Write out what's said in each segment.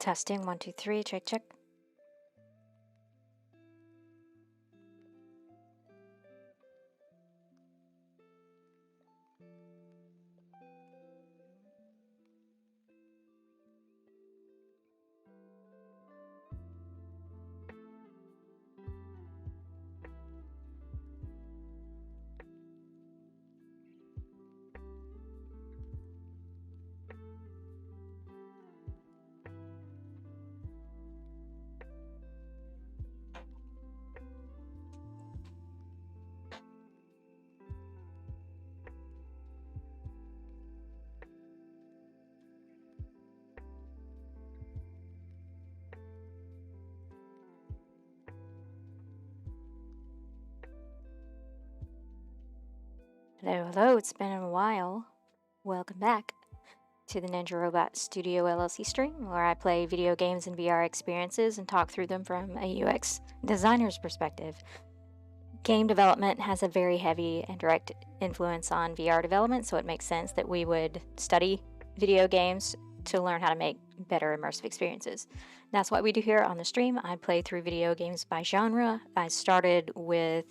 Testing 1 2 3. Check check. Hello, it's been a while. Welcome back to the Ninja Robot Studio LLC stream, where I play video games and VR experiences and talk through them from a UX designer's perspective. Game development has a very heavy and direct influence on VR development, so it makes sense that we would study video games to learn how to make better immersive experiences. That's what we do here on the stream. I play through video games by genre. I started with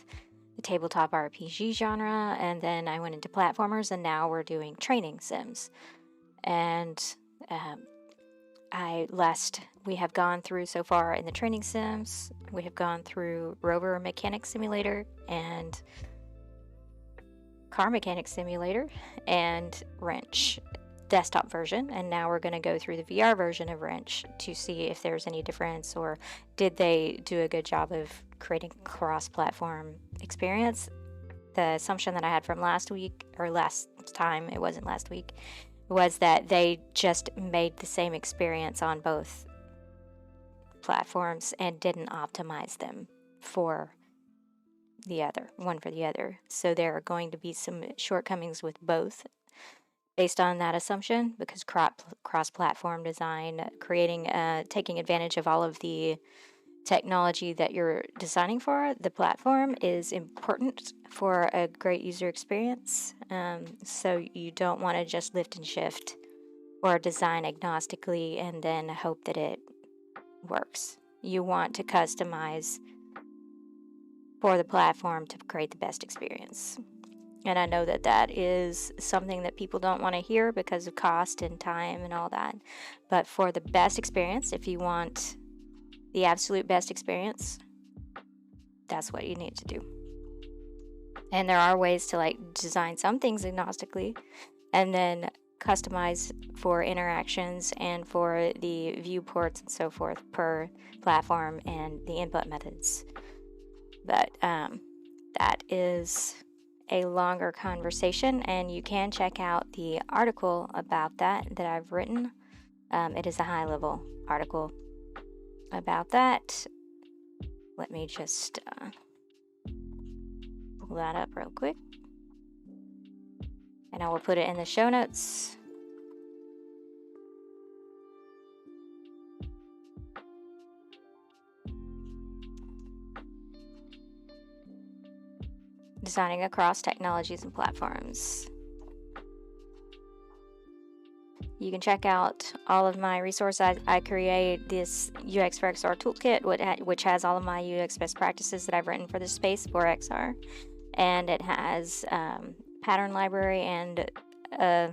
the tabletop RPG genre, and then I went into platformers, and now we're doing training sims. And we have gone through so far in the training sims, we have gone through Rover Mechanic Simulator and Car Mechanic Simulator and Wrench desktop version, and now we're going to go through the VR version of Wrench to see if there's any difference, or did they do a good job of creating cross-platform experience. The assumption that I had from last week, or last time, it wasn't last week, was that they just made the same experience on both platforms and didn't optimize them for the other, one for the other. So there are going to be some shortcomings with both based on that assumption, because cross-platform design, taking advantage of all of the technology that you're designing for the platform is important for a great user experience. So you don't want to just lift and shift or design agnostically and then hope that it works. You want to customize for the platform to create the best experience. And I know that that is something that people don't want to hear because of cost and time and all that. But for the best experience, if you want the absolute best experience, that's what you need to do. And there are ways to design some things agnostically and then customize for interactions and for the viewports and so forth per platform and the input methods. But that is a longer conversation, and you can check out the article about that I've written. It is a high-level article about that. Let me just pull that up real quick, and I will put it in the show notes. Designing across technologies and platforms. You can check out all of my resources. I create this UX for XR toolkit, which has all of my UX best practices that I've written for this space for XR. And it has pattern library and a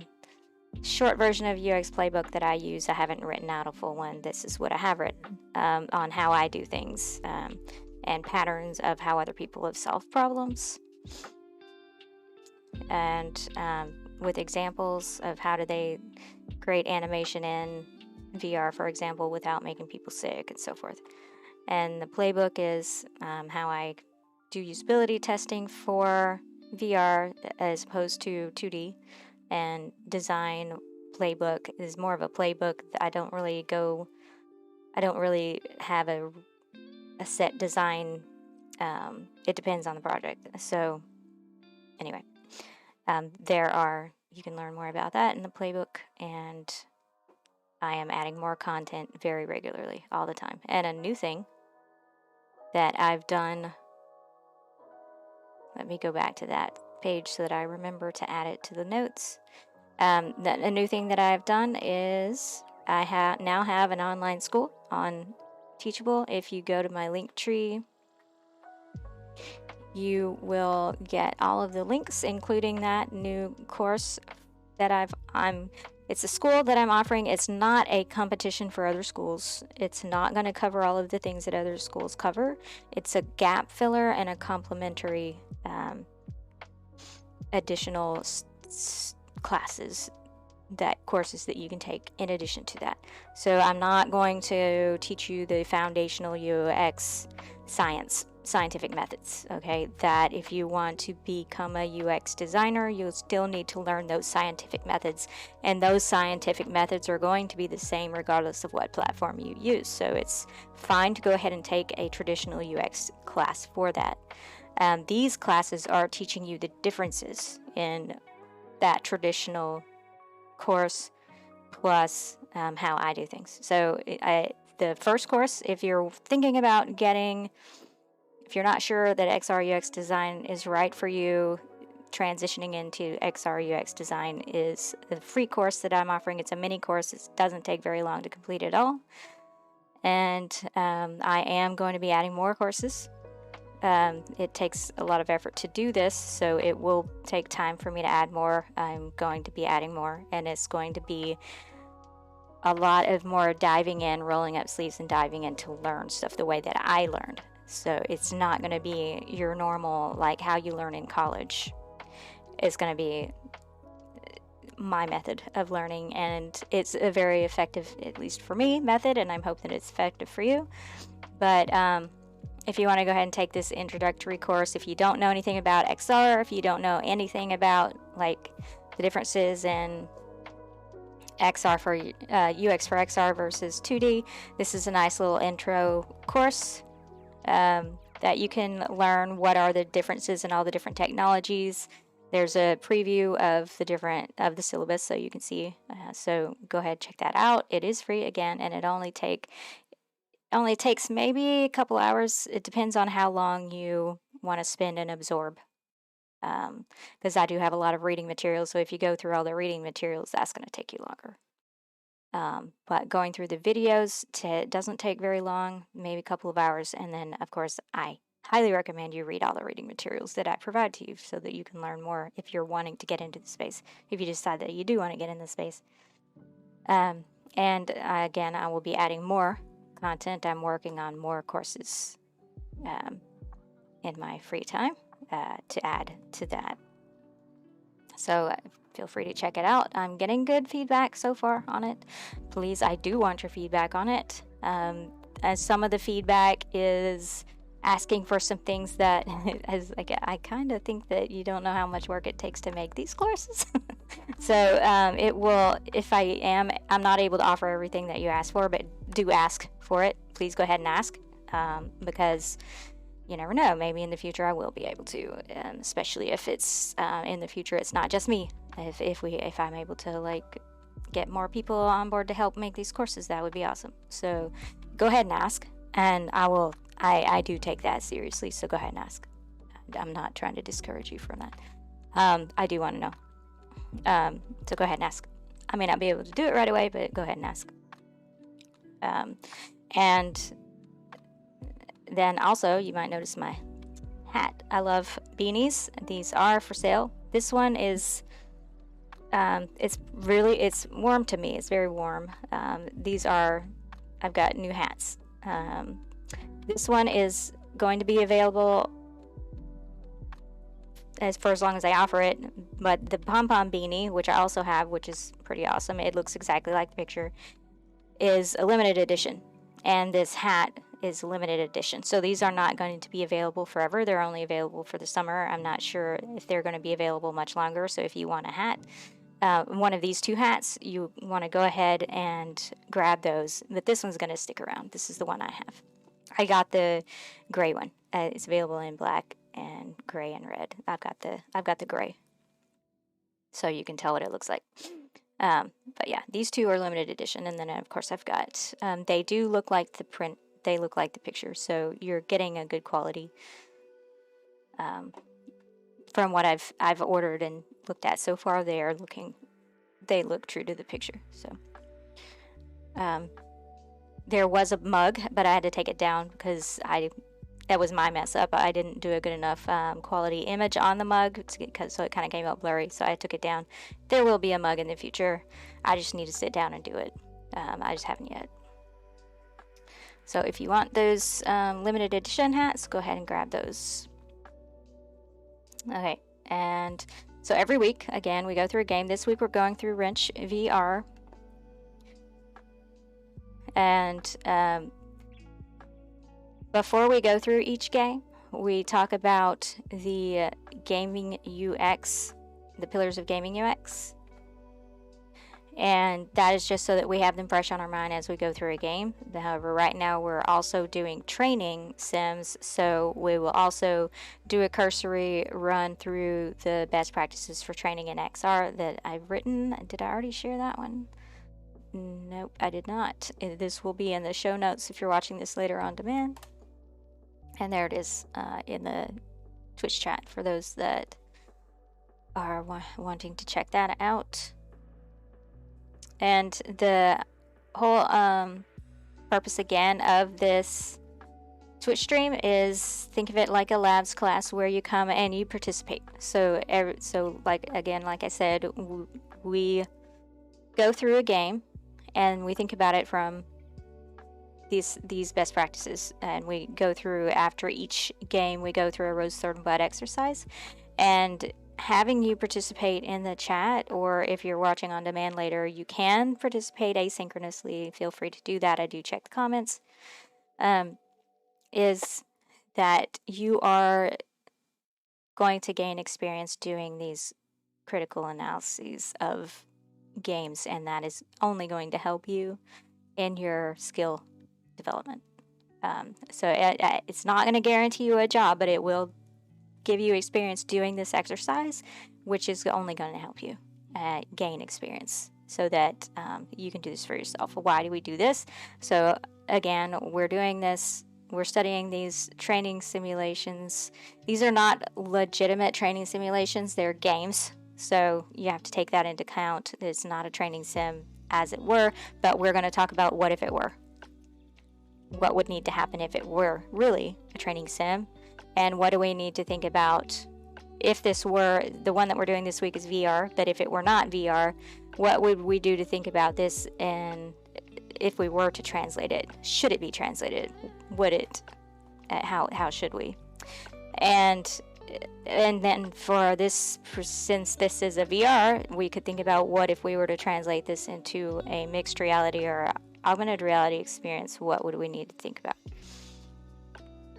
short version of UX playbook that I use. I haven't written out a full one. This is what I have written on how I do things and patterns of how other people have solved problems. And with examples of how do they create animation in VR, for example, without making people sick and so forth. And the playbook is how I do usability testing for VR as opposed to 2D, and design playbook is more of a playbook. I don't really have a set design. It depends on the project. So anyway, you can learn more about that in the playbook, and I am adding more content very regularly, all the time. And a new thing that I've done, let me go back to that page so that I remember to add it to the notes. A new thing that I've done is I now have an online school on Teachable. If you go to my link tree, you will get all of the links, including that new course that it's a school that I'm offering. It's not a competition for other schools. It's not going to cover all of the things that other schools cover. It's a gap filler and a complementary additional courses that you can take in addition to that. So I'm not going to teach you the foundational UX scientific methods, okay? That if you want to become a UX designer, you'll still need to learn those scientific methods, and those scientific methods are going to be the same regardless of what platform you use. So it's fine to go ahead and take a traditional UX class for that. These classes are teaching you the differences in that traditional course plus how I do things. So the first course, if you're thinking about if you're not sure that XR UX design is right for you, transitioning into XR UX design is a free course that I'm offering. It's a mini course. It doesn't take very long to complete at all. And I am going to be adding more courses. It takes a lot of effort to do this, so it will take time for me to add more. I'm going to be adding more, and it's going to be a lot of more diving in, rolling up sleeves, and diving in to learn stuff the way that I learned. So it's not going to be your normal, like how you learn in college. It's going to be my method of learning, and it's a very effective, at least for me, method, and I'm hoping that it's effective for you. But if you want to go ahead and take this introductory course, if you don't know anything about XR, if you don't know anything about like the differences in XR for UX for XR versus 2D, this is a nice little intro course that you can learn what are the differences in all the different technologies. There's a preview of the syllabus, so you can see. So go ahead, check that out. It is free again, and it only takes maybe a couple hours. It depends on how long you want to spend and absorb. Because I do have a lot of reading materials, so if you go through all the reading materials, that's going to take you longer. But going through the videos doesn't take very long, maybe a couple of hours, and then, of course, I highly recommend you read all the reading materials that I provide to you so that you can learn more if you're wanting to get into the space, if you decide that you do want to get in the space. And again, I will be adding more content. I'm working on more courses in my free time to add to that. So feel free to check it out. I'm getting good feedback so far on it. Please, I do want your feedback on it. As some of the feedback is asking for some things that I kind of think that you don't know how much work it takes to make these courses. So it will, if I'm not able to offer everything that you ask for, but do ask for it. Please go ahead and ask, because you never know. Maybe in the future I will be able to, especially if it's in the future it's not just me. If I'm able to like get more people on board to help make these courses, that would be awesome. So go ahead and ask, and I do take that seriously. So go ahead and ask. I'm not trying to discourage you from that. I do want to know. So go ahead and ask. I may not be able to do it right away, but go ahead and ask. And then also you might notice my hat. I love beanies. These are for sale. This one is it's warm to me. It's very warm. I've got new hats. This one is going to be available for as long as I offer it, but the pom-pom beanie, which I also have, which is pretty awesome, it looks exactly like the picture, is a limited edition, and this hat is limited edition. So these are not going to be available forever. They're only available for the summer. I'm not sure if they're going to be available much longer. So if you want a hat, one of these two hats, you want to go ahead and grab those. But this one's going to stick around. This is the one I have. I got the gray one. It's available in black and gray and red. I've got the gray, so you can tell what it looks like. But yeah, these two are limited edition, and then of course I've got. They do look like the print. They look like the picture, so you're getting a good quality. From what I've ordered and looked at so far, they look true to the picture. So There was a mug, but I had to take it down because that was my mess up. I didn't do a good enough quality image on the mug, so it kind of came out blurry, so I took it down. There will be a mug in the future. I just need to sit down and do it. I just haven't yet. So if you want those limited edition hats, go ahead and grab those. Okay, and so every week, again, we go through a game. This week we're going through Wrench VR. And before we go through each game, we talk about the gaming UX, the pillars of gaming UX. And that is just so that we have them fresh on our mind as we go through a game. However, right now we're also doing training sims, so we will also do a cursory run through the best practices for training in XR that I've written. Did I already share that one? Nope, I did not. This will be in the show notes if you're watching this later on demand. And there it is in the Twitch chat for those that are wanting to check that out. And the whole purpose again of this Twitch stream is, think of it like a labs class where you come and you participate. So like I said, we go through a game and we think about it from these best practices, and we go through, after each game, we go through a rose, thorn, bud exercise. And having you participate in the chat, or if you're watching on demand later, you can participate asynchronously. Feel free to do that. I do check the comments. Is that you are going to gain experience doing these critical analyses of games, and that is only going to help you in your skill development. So it's not going to guarantee you a job, but it will give you experience doing this exercise, which is only going to help you gain experience so that you can do this for yourself. Why do we do this? So again, we're doing this, we're studying these training simulations. These are not legitimate training simulations, they're games. So you have to take that into account. It's not a training sim as it were, but we're going to talk about what if it were. What would need to happen if it were really a training sim? And what do we need to think about if this were, the one that we're doing this week is VR, but if it were not VR, what would we do to think about this, and if we were to translate it? Should it be translated? Would it? How should we? And then for this, since this is a VR, we could think about what if we were to translate this into a mixed reality or augmented reality experience, what would we need to think about?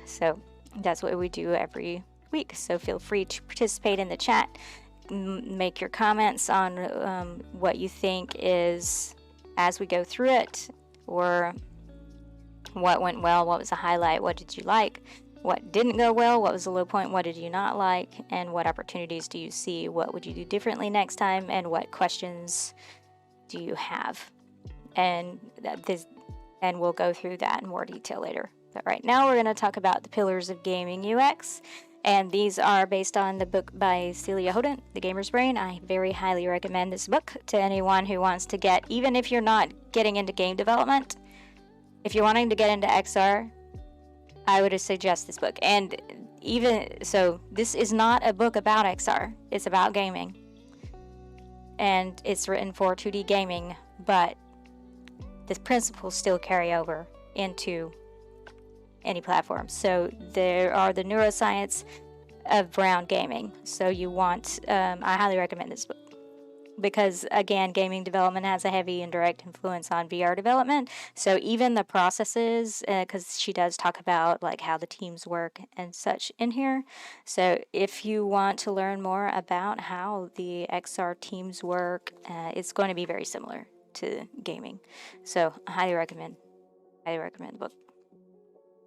So that's what we do every week. So feel free to participate in the chat, make your comments on what you think is as we go through it, or what went well, what was a highlight, what did you like, what didn't go well, what was the low point, what did you not like, and what opportunities do you see, what would you do differently next time, and what questions do you have? And we'll go through that in more detail later. But right now we're going to talk about the pillars of gaming UX, and these are based on the book by Celia Hodent, The Gamer's Brain. I very highly recommend this book to anyone who wants to get, even if you're not getting into game development, if you're wanting to get into XR, I would suggest this book. And even so, this is not a book about XR, it's about gaming. And it's written for 2D gaming, but the principles still carry over into any platform. So there are the neuroscience of brown gaming. So you want, I highly recommend this book, because again, gaming development has a heavy indirect influence on VR development. So even the processes, because she does talk about like how the teams work and such in here. So if you want to learn more about how the XR teams work, it's going to be very similar to gaming. So I highly recommend the book.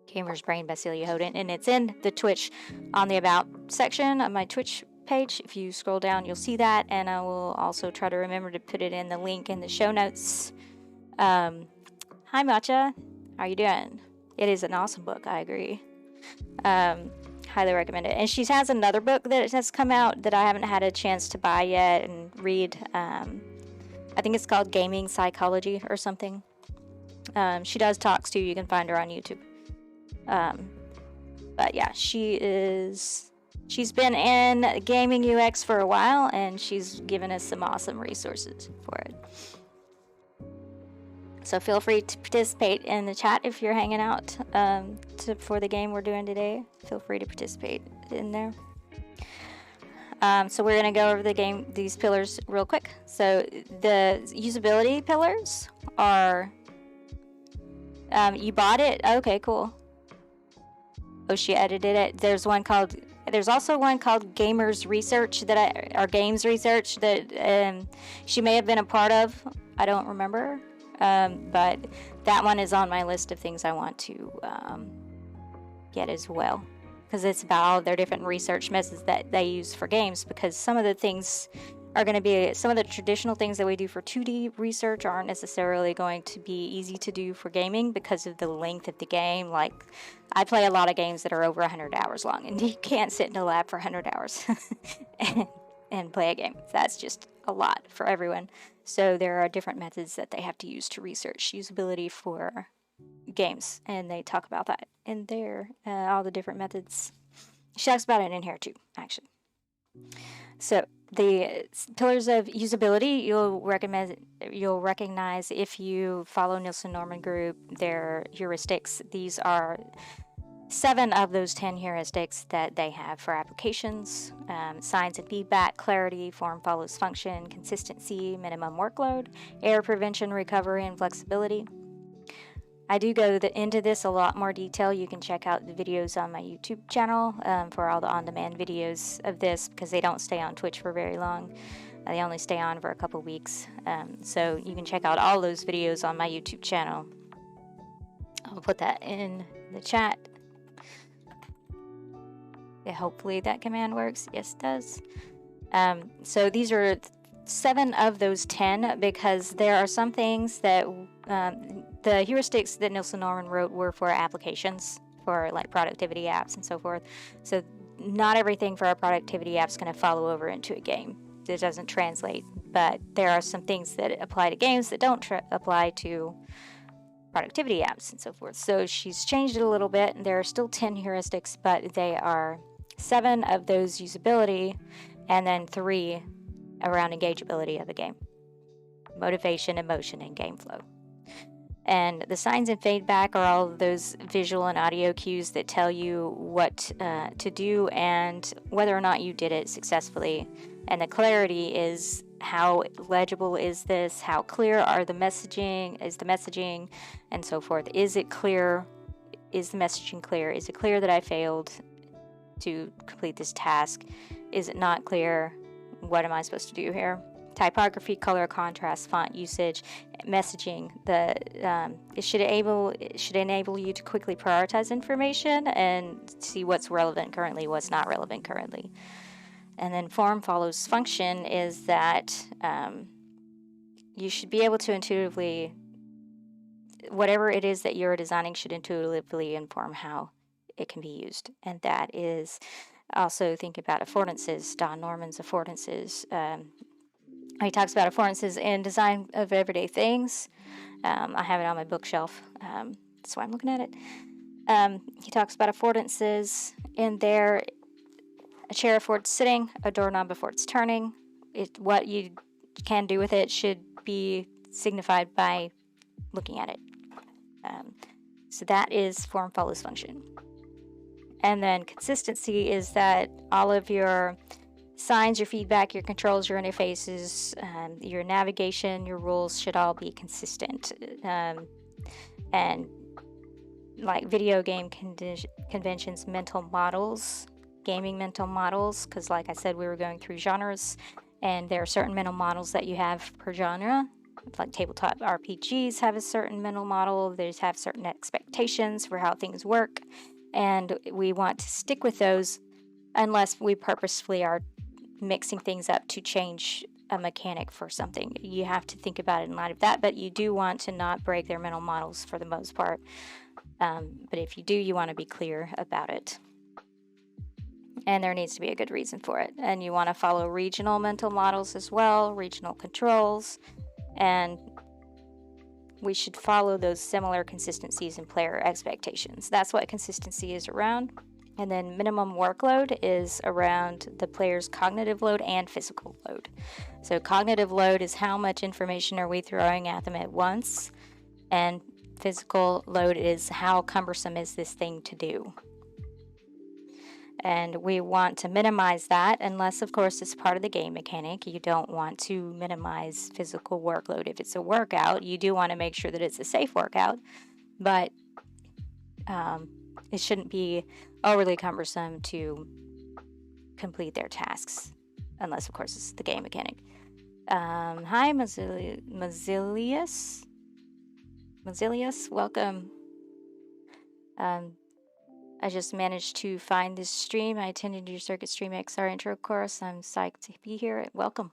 Gamer's Brain by Celia Hodent, and it's in the Twitch on the About section of my Twitch page. If you scroll down, you'll see that, and I will also try to remember to put it in the link in the show notes. Hi Matcha, how are you doing? It is an awesome book, I agree. Highly recommend it. And she has another book that has come out that I haven't had a chance to buy yet and read. I think it's called Gaming Psychology or something. She does talks too. You can find her on YouTube. But yeah, she's been in gaming UX for a while, and she's given us some awesome resources for it. So feel free to participate in the chat if you're hanging out for the game we're doing today. Feel free to participate in there. So we're going to go over these pillars real quick. So the usability pillars are, you bought it? Okay, cool. Oh, she edited it. There's also one called Gamers Research Games Research that she may have been a part of. I don't remember. But that one is on my list of things I want to get as well, because it's about all their different research methods that they use for games, because some of the things are going to be, some of the traditional things that we do for 2D research aren't necessarily going to be easy to do for gaming because of the length of the game. Like, I play a lot of games that are over 100 hours long, and you can't sit in a lab for 100 hours and play a game. That's just a lot for everyone. So there are different methods that they have to use to research usability for games, and they talk about that in there, all the different methods. She talks about it in here too, actually. So the pillars of usability, you'll recognize if you follow Nielsen Norman Group, their heuristics. These are 7 of those 10 heuristics that they have for applications: signs and feedback, clarity, form follows function, consistency, minimum workload, error prevention, recovery, and flexibility. I do go into this a lot more detail. You can check out the videos on my YouTube channel for all the on-demand videos of this, because they don't stay on Twitch for very long. They only stay on for a couple weeks. So you can check out all those videos on my YouTube channel. I'll put that in the chat. Yeah, hopefully that command works. Yes, it does. So these are 7 of those 10, because there are some things that the heuristics that Nielsen Norman wrote were for applications, for like productivity apps and so forth. So not everything for a productivity app is going to follow over into a game. It doesn't translate, but there are some things that apply to games that don't apply to productivity apps and so forth. So she's changed it a little bit, and there are still 10 heuristics, but they are 7 of those usability, and then 3 around engageability of a game: motivation, emotion, and game flow. And the signs and feedback are all of those visual and audio cues that tell you what to do and whether or not you did it successfully. And the clarity is, how legible is this? How clear are the messaging? Is the messaging, and so forth? Is it clear? Is the messaging clear? Is it clear that I failed to complete this task? Is it not clear? What am I supposed to do here? Typography, color, contrast, font usage, messaging. It should enable you to quickly prioritize information and see what's relevant currently, what's not relevant currently. And then form follows function is that you should be able to intuitively, whatever it is that you're designing should intuitively inform how it can be used. And that is also think about affordances. Don Norman's affordances. He talks about affordances in design of everyday things. I have it on my bookshelf. That's why I'm looking at it. He talks about affordances in there. A chair before it's sitting, a doorknob before it's turning. What you can do with it should be signified by looking at it. So that is form follows function. And then consistency is that all of your signs, your feedback, your controls, your interfaces, your navigation, your rules should all be consistent. And like video game conventions, mental models, gaming mental models, because like I said, we were going through genres, and there are certain mental models that you have per genre. Like tabletop RPGs have a certain mental model. They have certain expectations for how things work, and we want to stick with those unless we purposefully are mixing things up to change a mechanic for something. You have to think about it in light of that, but you do want to not break their mental models for the most part. But if you do, you want to be clear about it. And there needs to be a good reason for it. And you want to follow regional mental models as well, regional controls. And we should follow those similar consistencies in player expectations. That's what consistency is around. And then minimum workload is around the player's cognitive load and physical load. So cognitive load is how much information are we throwing at them at once, and physical load is how cumbersome is this thing to do. And we want to minimize that, unless of course it's part of the game mechanic. You don't want to minimize physical workload. If it's a workout, you do want to make sure that it's a safe workout, but it shouldn't be overly cumbersome to complete their tasks, unless of course it's the game mechanic. Hi, Mazilius, welcome. I just managed to find this stream. I attended your Circuit Stream XR intro course. I'm psyched to be here. Welcome.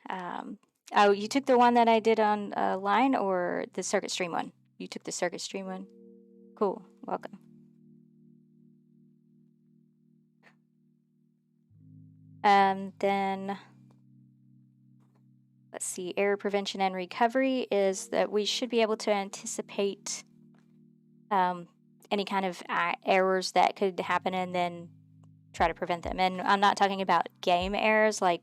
Oh, you took the one that I did on line, or the Circuit Stream one? You took the Circuit Stream one? Cool. Welcome. Then let's see. Error prevention and recovery is that we should be able to anticipate any kind of errors that could happen and then try to prevent them. And I'm not talking about game errors like,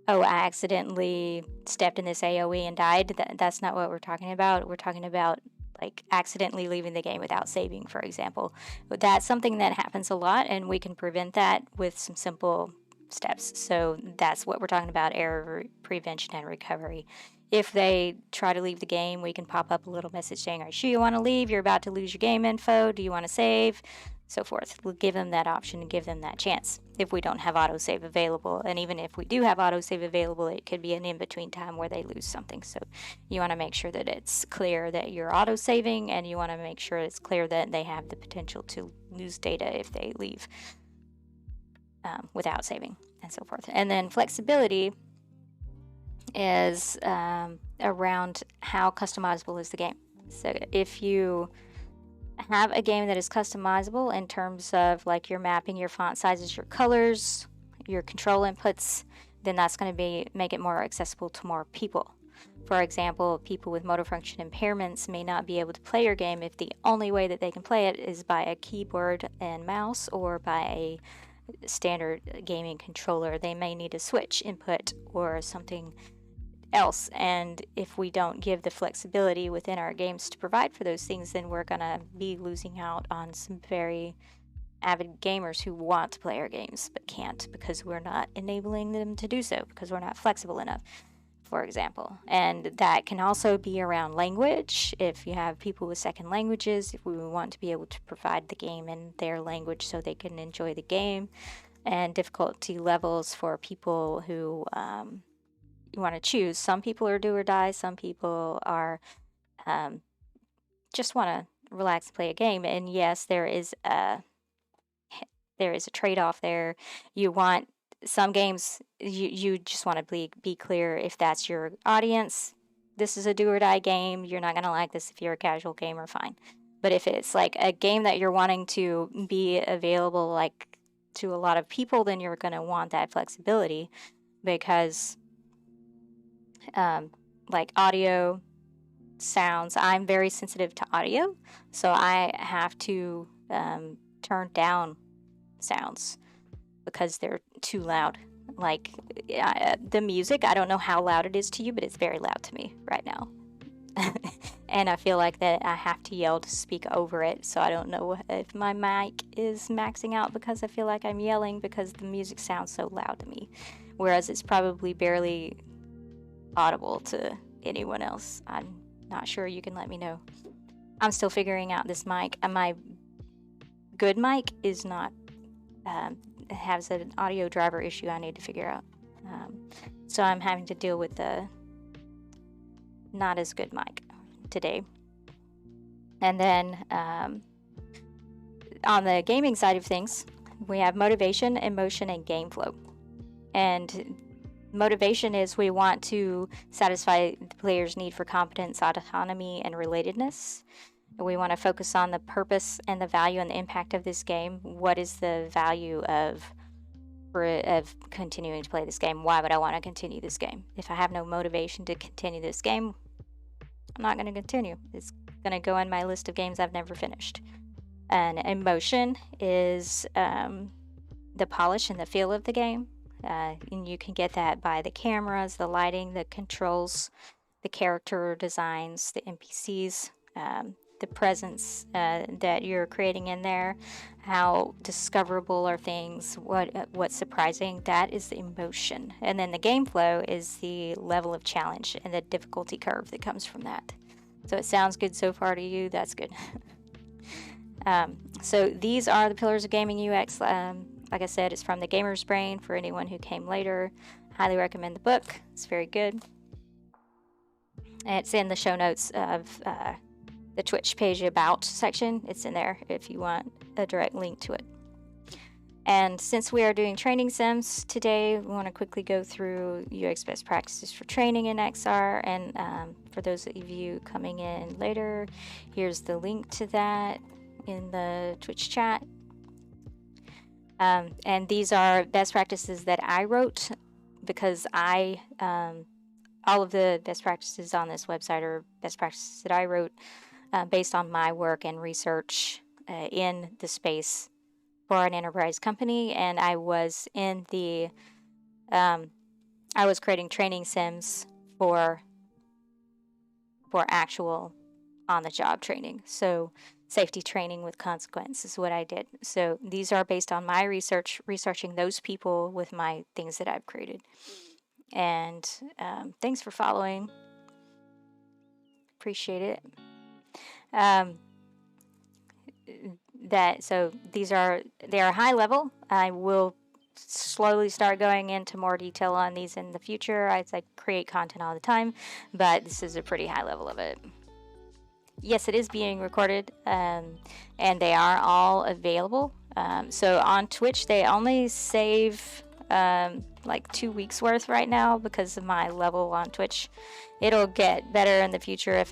oh, I accidentally stepped in this AoE and died. That's not what we're talking about. We're talking about like accidentally leaving the game without saving, for example. But that's something that happens a lot, and we can prevent that with some simple steps. So that's what we're talking about, error prevention and recovery. If they try to leave the game, we can pop up a little message saying, are you sure you want to leave? You're about to lose your game info. Do you want to save? So forth. We'll give them that option and give them that chance if we don't have autosave available. And even if we do have autosave available, it could be an in-between time where they lose something. So you want to make sure that it's clear that you're autosaving, and you want to make sure it's clear that they have the potential to lose data if they leave without saving, and so forth. And then flexibility is around how customizable is the game. So if you have a game that is customizable in terms of like your mapping, your font sizes, your colors, your control inputs, then that's going to make it more accessible to more people. For example, people with motor function impairments may not be able to play your game if the only way that they can play it is by a keyboard and mouse or by a standard gaming controller. They may need a Switch input or something else, and if we don't give the flexibility within our games to provide for those things, then we're gonna be losing out on some very avid gamers who want to play our games but can't because we're not enabling them to do so, because we're not flexible enough, for example. And that can also be around language. If you have people with second languages, if we want to be able to provide the game in their language so they can enjoy the game, and difficulty levels for people who you want to choose. Some people are do or die. Some people are just want to relax and play a game. And yes, there is a trade-off there. You want some games, you just want to be clear if that's your audience. This is a do or die game. You're not going to like this if you're a casual gamer, fine. But if it's like a game that you're wanting to be available like to a lot of people, then you're going to want that flexibility, because like audio, sounds, I'm very sensitive to audio, so I have to turn down sounds because they're too loud. Like the music, I don't know how loud it is to you, but it's very loud to me right now. And I feel like that I have to yell to speak over it, so I don't know if my mic is maxing out because I feel like I'm yelling because the music sounds so loud to me, whereas it's probably barely audible to anyone else. I'm not sure. You can let me know. I'm still figuring out this mic. My good mic is not has an audio driver issue I need to figure out. So I'm having to deal with the not as good mic today. And then on the gaming side of things, we have motivation, emotion, and game flow. And motivation is we want to satisfy the player's need for competence, autonomy, and relatedness. We want to focus on the purpose and the value and the impact of this game. What is the value of of continuing to play this game. Why would I want to continue this game? If I have no motivation to continue this game, I'm not going to continue. It's going to go in my list of games I've never finished. And emotion is the polish and the feel of the game. And you can get that by the cameras, the lighting, the controls, the character designs, the NPCs, the presence that you're creating in there, how discoverable are things, what's surprising. That is the emotion. And then the game flow is the level of challenge and the difficulty curve that comes from that. So it sounds good so far to you. That's good. So these are the pillars of gaming UX. Like I said, it's from the Gamer's Brain for anyone who came later. Highly recommend the book. It's very good. And it's in the show notes of the Twitch page about section. It's in there if you want a direct link to it. And since we are doing training sims today, we want to quickly go through UX best practices for training in XR. And for those of you coming in later, here's the link to that in the Twitch chat. And these are best practices that I wrote because all of the best practices on this website are best practices that I wrote based on my work and research in the space for an enterprise company. And I was in the, I was creating training sims for actual on-the-job training. So safety training with consequence is what I did. So these are based on my research, researching those people with my things that I've created. And thanks for following. Appreciate it. So they are high level. I will slowly start going into more detail on these in the future. I create content all the time, but this is a pretty high level of it. Yes, it is being recorded, and they are all available. So on Twitch, they only save like 2 weeks worth right now because of my level on Twitch. It'll get better in the future if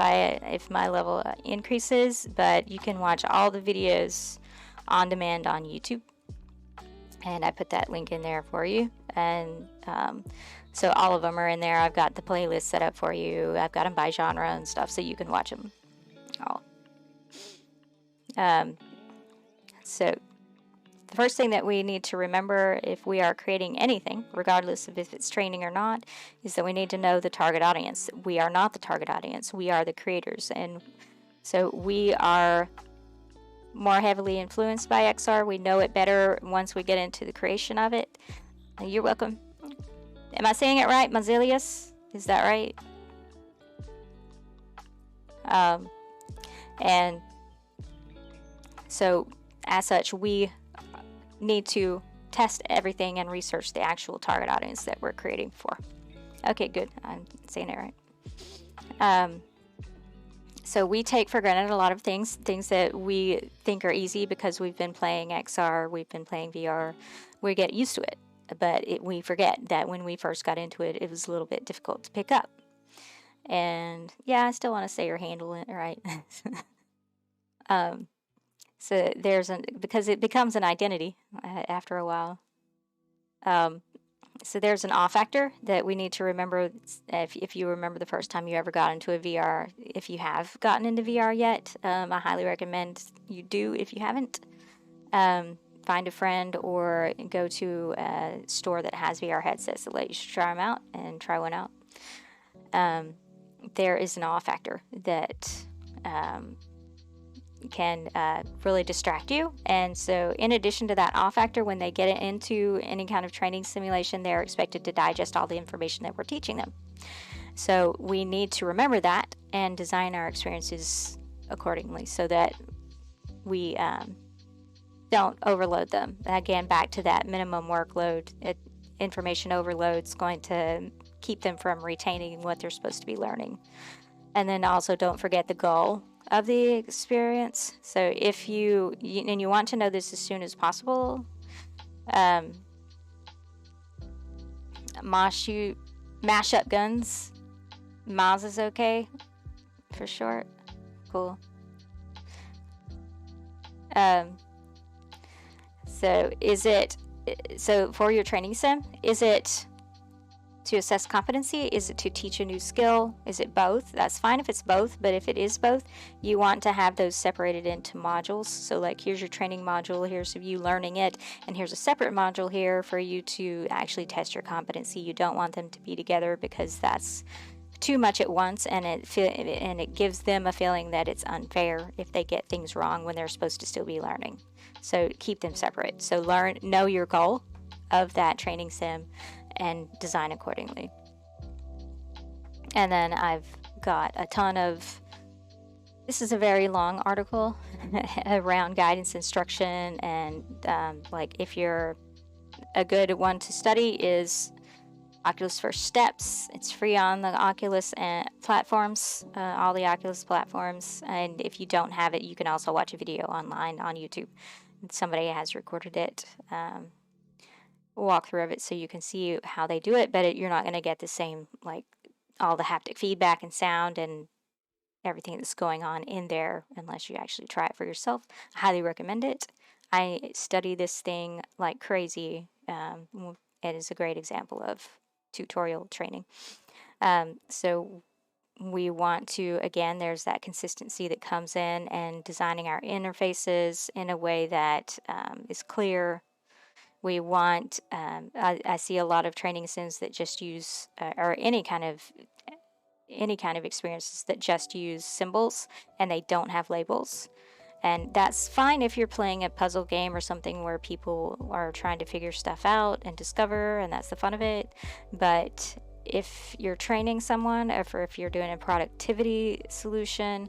my level increases, but you can watch all the videos on demand on YouTube, and I put that link in there for you. And so all of them are in there. I've got the playlist set up for you. I've got them by genre and stuff, so you can watch them all. So the first thing that we need to remember if we are creating anything, regardless of if it's training or not, is that we need to know the target audience. We are not the target audience. We are the creators. And so we are more heavily influenced by XR. We know it better once we get into the creation of it. You're welcome. Am I saying it right? Mazilius? Is that right? And so as such, we need to test everything and research the actual target audience that we're creating for. Okay, good. I'm saying it right. So we take for granted a lot of things that we think are easy because we've been playing XR, we've been playing VR. We get used to it, but we forget that when we first got into it, it was a little bit difficult to pick up. And yeah, I still want to say or handle it right. So because it becomes an identity after a while. So there's an awe factor that we need to remember. If you remember the first time you ever got into a VR, if you have gotten into VR yet, I highly recommend you do if you haven't. Find a friend or go to a store that has VR headsets that let you try them out and try one out. There is an awe factor that can really distract you. And so in addition to that awe factor, when they get into any kind of training simulation, they're expected to digest all the information that we're teaching them. So we need to remember that and design our experiences accordingly so that we don't overload them. Again, back to that minimum workload. Information overload is going to keep them from retaining what they're supposed to be learning. And then also don't forget the goal of the experience. So if you want to know this as soon as possible, mash up guns. Maz is okay for short. Cool. So is it so for your training sim, is it to assess competency? Is it to teach a new skill? Is it both? That's fine if it's both, but if it is both, you want to have those separated into modules. So like, here's your training module, here's you learning it, and here's a separate module here for you to actually test your competency. You don't want them to be together because that's too much at once, and it gives them a feeling that it's unfair if they get things wrong when they're supposed to still be learning. So keep them separate. So know your goal of that training sim and design accordingly. And then I've got a ton of, this is a very long article around guidance, instruction, and like, if you're a good one to study is Oculus First Steps. It's free on the Oculus platforms, all the Oculus platforms. And if you don't have it, you can also watch a video online on YouTube. Somebody has recorded it, walkthrough of it, so you can see how they do it, but you're not going to get the same, like, all the haptic feedback and sound and everything that's going on in there unless you actually try it for yourself. I highly recommend it. I study this thing like crazy. It is a great example of tutorial training. So we want to, again, there's that consistency that comes in, and designing our interfaces in a way that is clear. We want, I see a lot of training sims that just use, or any kind of experiences that just use symbols and they don't have labels. And that's fine if you're playing a puzzle game or something where people are trying to figure stuff out and discover, and that's the fun of it. But if you're training someone, or if you're doing a productivity solution,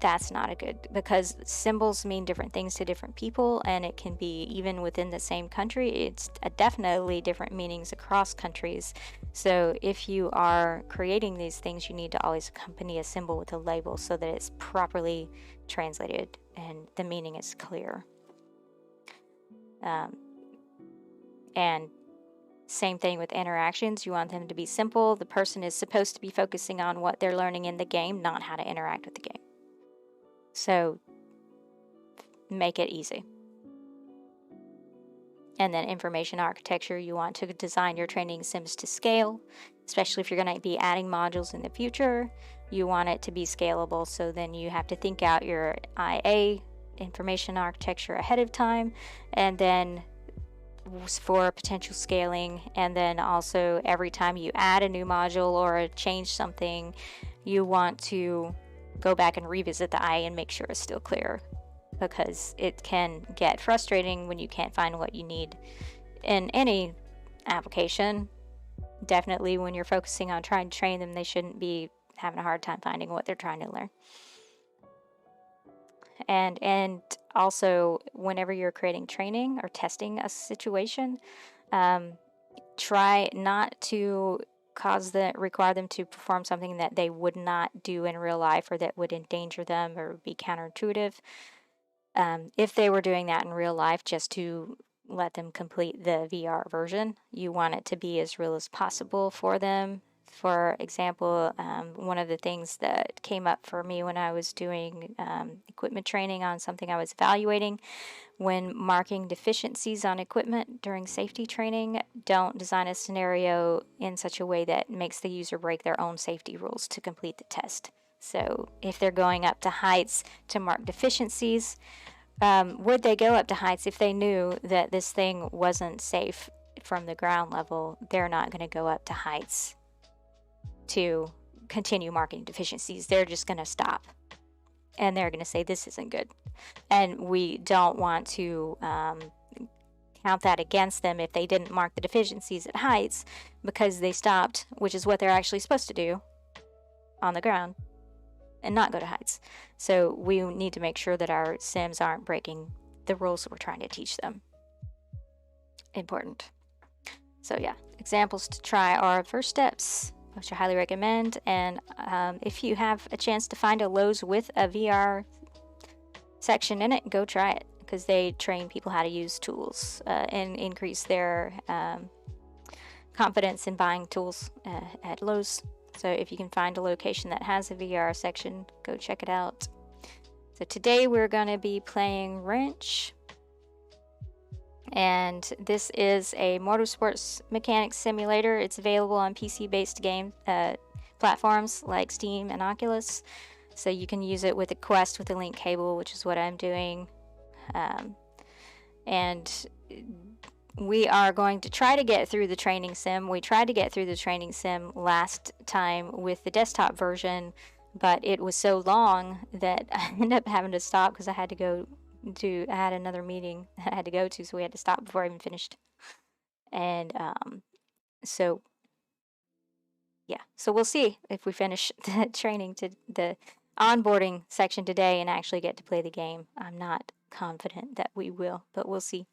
that's not a good, because symbols mean different things to different people, and it can be even within the same country. It's definitely different meanings across countries. So if you are creating these things, you need to always accompany a symbol with a label so that it's properly translated and the meaning is clear. And same thing with interactions. You want them to be simple. The person is supposed to be focusing on what they're learning in the game, not how to interact with the game. So make it easy. And then information architecture, you want to design your training sims to scale, especially if you're going to be adding modules in the future. You want it to be scalable, so then you have to think out your IA, information architecture, ahead of time, and then for potential scaling. And then also, every time you add a new module or change something, you want to go back and revisit the IA and make sure it's still clear, because it can get frustrating when you can't find what you need in any application. Definitely when you're focusing on trying to train them, they shouldn't be having a hard time finding what they're trying to learn. And also, whenever you're creating training or testing a situation, try not to require them to perform something that they would not do in real life, or that would endanger them or be counterintuitive. If they were doing that in real life, just to let them complete the VR version, you want it to be as real as possible for them. For example, one of the things that came up for me when I was doing equipment training on something I was evaluating, when marking deficiencies on equipment during safety training, don't design a scenario in such a way that makes the user break their own safety rules to complete the test. So if they're going up to heights to mark deficiencies, would they go up to heights if they knew that this thing wasn't safe from the ground level? They're not going to go up to heights to continue marking deficiencies. They're just going to stop, and they're going to say, this isn't good. And we don't want to count that against them if they didn't mark the deficiencies at heights because they stopped, which is what they're actually supposed to do, on the ground, and not go to heights. So we need to make sure that our sims aren't breaking the rules that we're trying to teach them. Important. So yeah, examples to try are First Steps, which I highly recommend. And if you have a chance to find a Lowe's with a VR section in it, go try it, because they train people how to use tools and increase their confidence in buying tools at Lowe's. So if you can find a location that has a VR section, go check it out. So today we're going to be playing Wrench. And this is a motorsports mechanics simulator. It's available on PC-based game platforms like Steam and Oculus. So you can use it with a Quest with a link cable, which is what I'm doing. And we are going to try to get through the training sim. We tried to get through the training sim last time with the desktop version, but it was so long that I ended up having to stop because I had another meeting that I had to go to, so we had to stop before I even finished. And so yeah, so we'll see if we finish the training to the onboarding section today and actually get to play the game. I'm not confident that we will, but we'll see.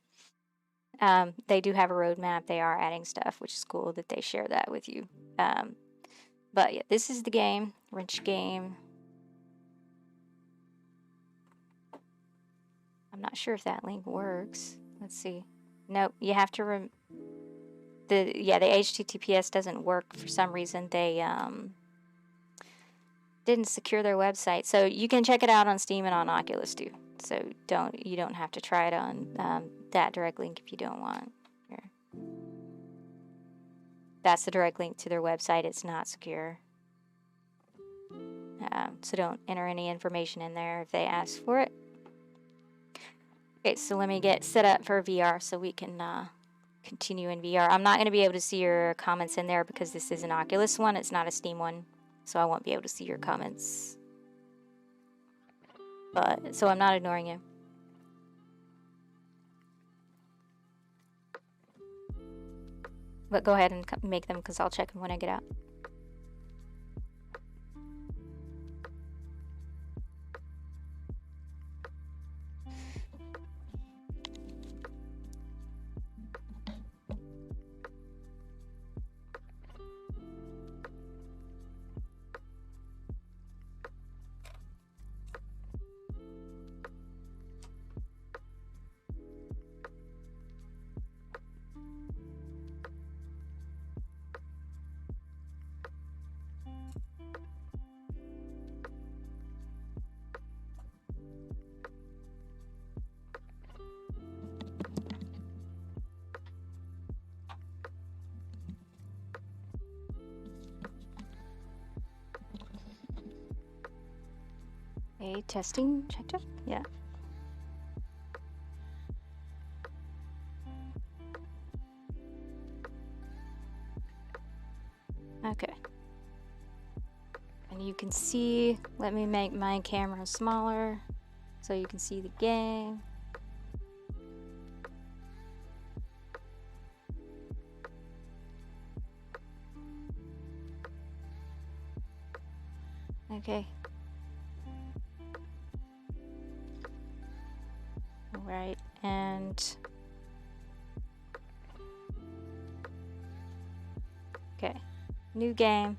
They do have a roadmap. They are adding stuff, which is cool that they share that with you. But yeah, this is the game, wrench game. I'm not sure if that link works. Let's see. Nope, you have to the HTTPS doesn't work for some reason. They didn't secure their website, so you can check it out on Steam and on Oculus too. So you don't have to try it on that direct link if you don't want. Here. That's the direct link to their website. It's not secure. So don't enter any information in there if they ask for it. Okay, so let me get set up for VR so we can continue in VR. I'm not going to be able to see your comments in there because this is an Oculus one. It's not a Steam one, so I won't be able to see your comments. But so I'm not ignoring you. But go ahead and make them because I'll check them when I get out. Okay, testing, checked it? Yeah. Okay. And you can see, let me make my camera smaller so you can see the game. Okay. Alright, and okay, new game.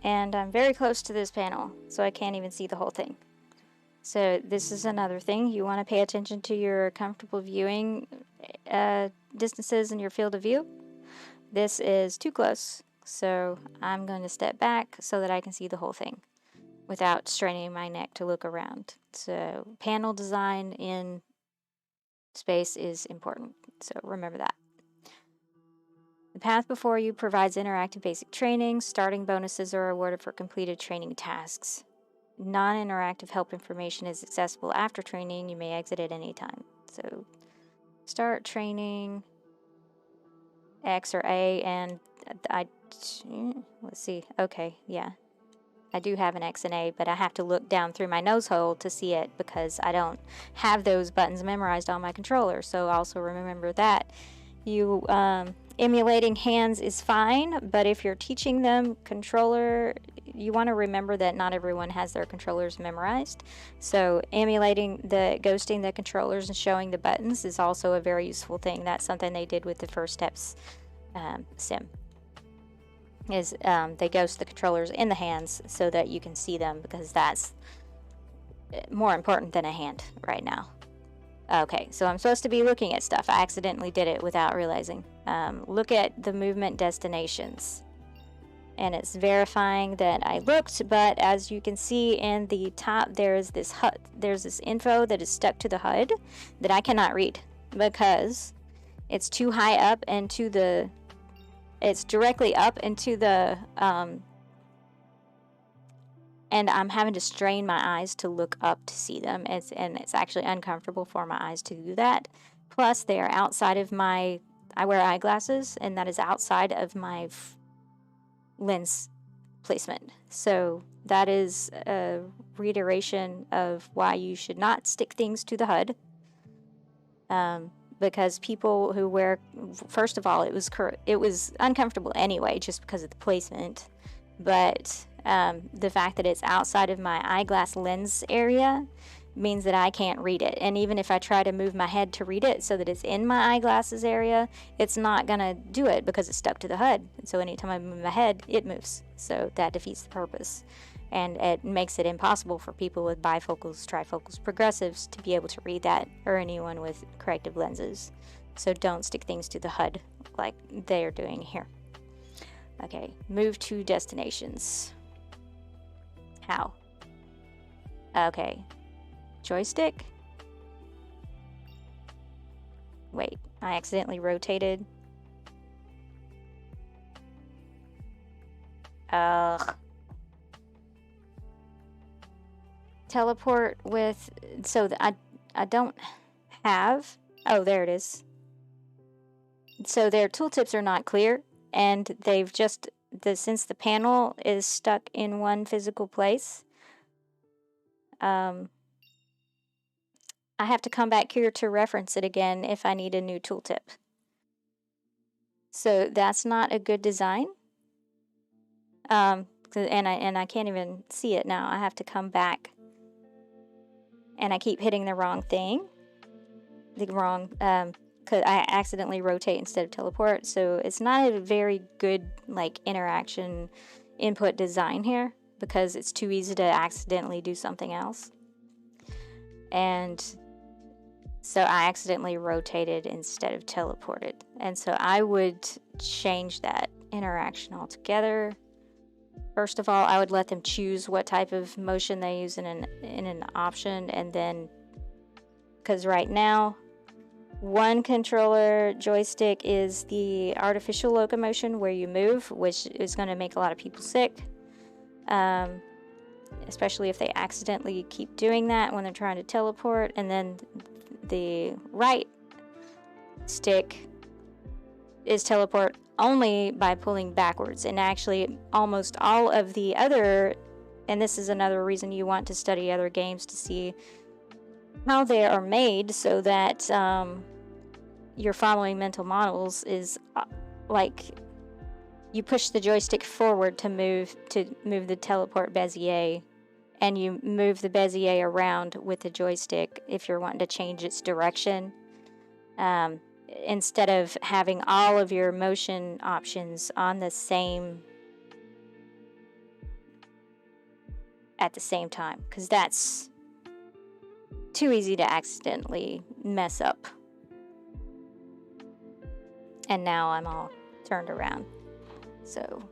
And I'm very close to this panel, so I can't even see the whole thing. So this is another thing. You want to pay attention to your comfortable viewing distances in your field of view. This is too close, so I'm going to step back so that I can see the whole thing without straining my neck to look around. So panel design in space is important, so remember that. The path before you provides interactive basic training. Starting bonuses are awarded for completed training tasks. Non-interactive help information is accessible after training. You may exit at any time. So start training, X or A, and let's see. Okay, yeah. I do have an X and A, but I have to look down through my nose hole to see it because I don't have those buttons memorized on my controller. So also remember that. You emulating hands is fine, but if you're teaching them controller, you want to remember that not everyone has their controllers memorized. So ghosting the controllers and showing the buttons is also a very useful thing. That's something they did with the First Steps sim. Is they ghost the controllers in the hands so that you can see them, because that's more important than a hand right now. Okay, so I'm supposed to be looking at stuff. I accidentally did it without realizing. Look at the movement destinations and it's verifying that I looked, but as you can see in the top, there's this info that is stuck to the HUD that I cannot read because it's too high up into the, it's directly up into the, and I'm having to strain my eyes to look up to see them. And it's actually uncomfortable for my eyes to do that. Plus, they are outside of my, I wear eyeglasses, and that is outside of my lens placement. So that is a reiteration of why you should not stick things to the HUD. Because people who wear, first of all, it was uncomfortable anyway, just because of the placement. But the fact that it's outside of my eyeglass lens area means that I can't read it. And even if I try to move my head to read it so that it's in my eyeglasses area, it's not gonna do it because it's stuck to the HUD. And so anytime I move my head, it moves. So that defeats the purpose. And it makes it impossible for people with bifocals, trifocals, progressives to be able to read that, or anyone with corrective lenses. So don't stick things to the HUD like they're doing here. Okay, move to destinations. How? Okay. Joystick? Wait, I accidentally rotated. Teleport with, so I don't have, oh, there it is. So their tooltips are not clear, and they've just, since the panel is stuck in one physical place, I have to come back here to reference it again if I need a new tooltip. So that's not a good design. And I can't even see it now. I have to come back, and I keep hitting the wrong thing. Because I accidentally rotate instead of teleport. So it's not a very good like interaction input design here, because it's too easy to accidentally do something else. And so I accidentally rotated instead of teleported. And so I would change that interaction altogether. First of all, I would let them choose what type of motion they use in an option, and then, because right now, one controller joystick is the artificial locomotion where you move, which is going to make a lot of people sick. Especially if they accidentally keep doing that when they're trying to teleport. And then the right stick is teleport only by pulling backwards. And actually almost all of the other, and this is another reason you want to study other games to see how they are made, so that you're following mental models, is like you push the joystick forward to move the teleport Bezier, and you move the Bezier around with the joystick if you're wanting to change its direction, instead of having all of your motion options on the same at the same time, because that's too easy to accidentally mess up. And now I'm all turned around. So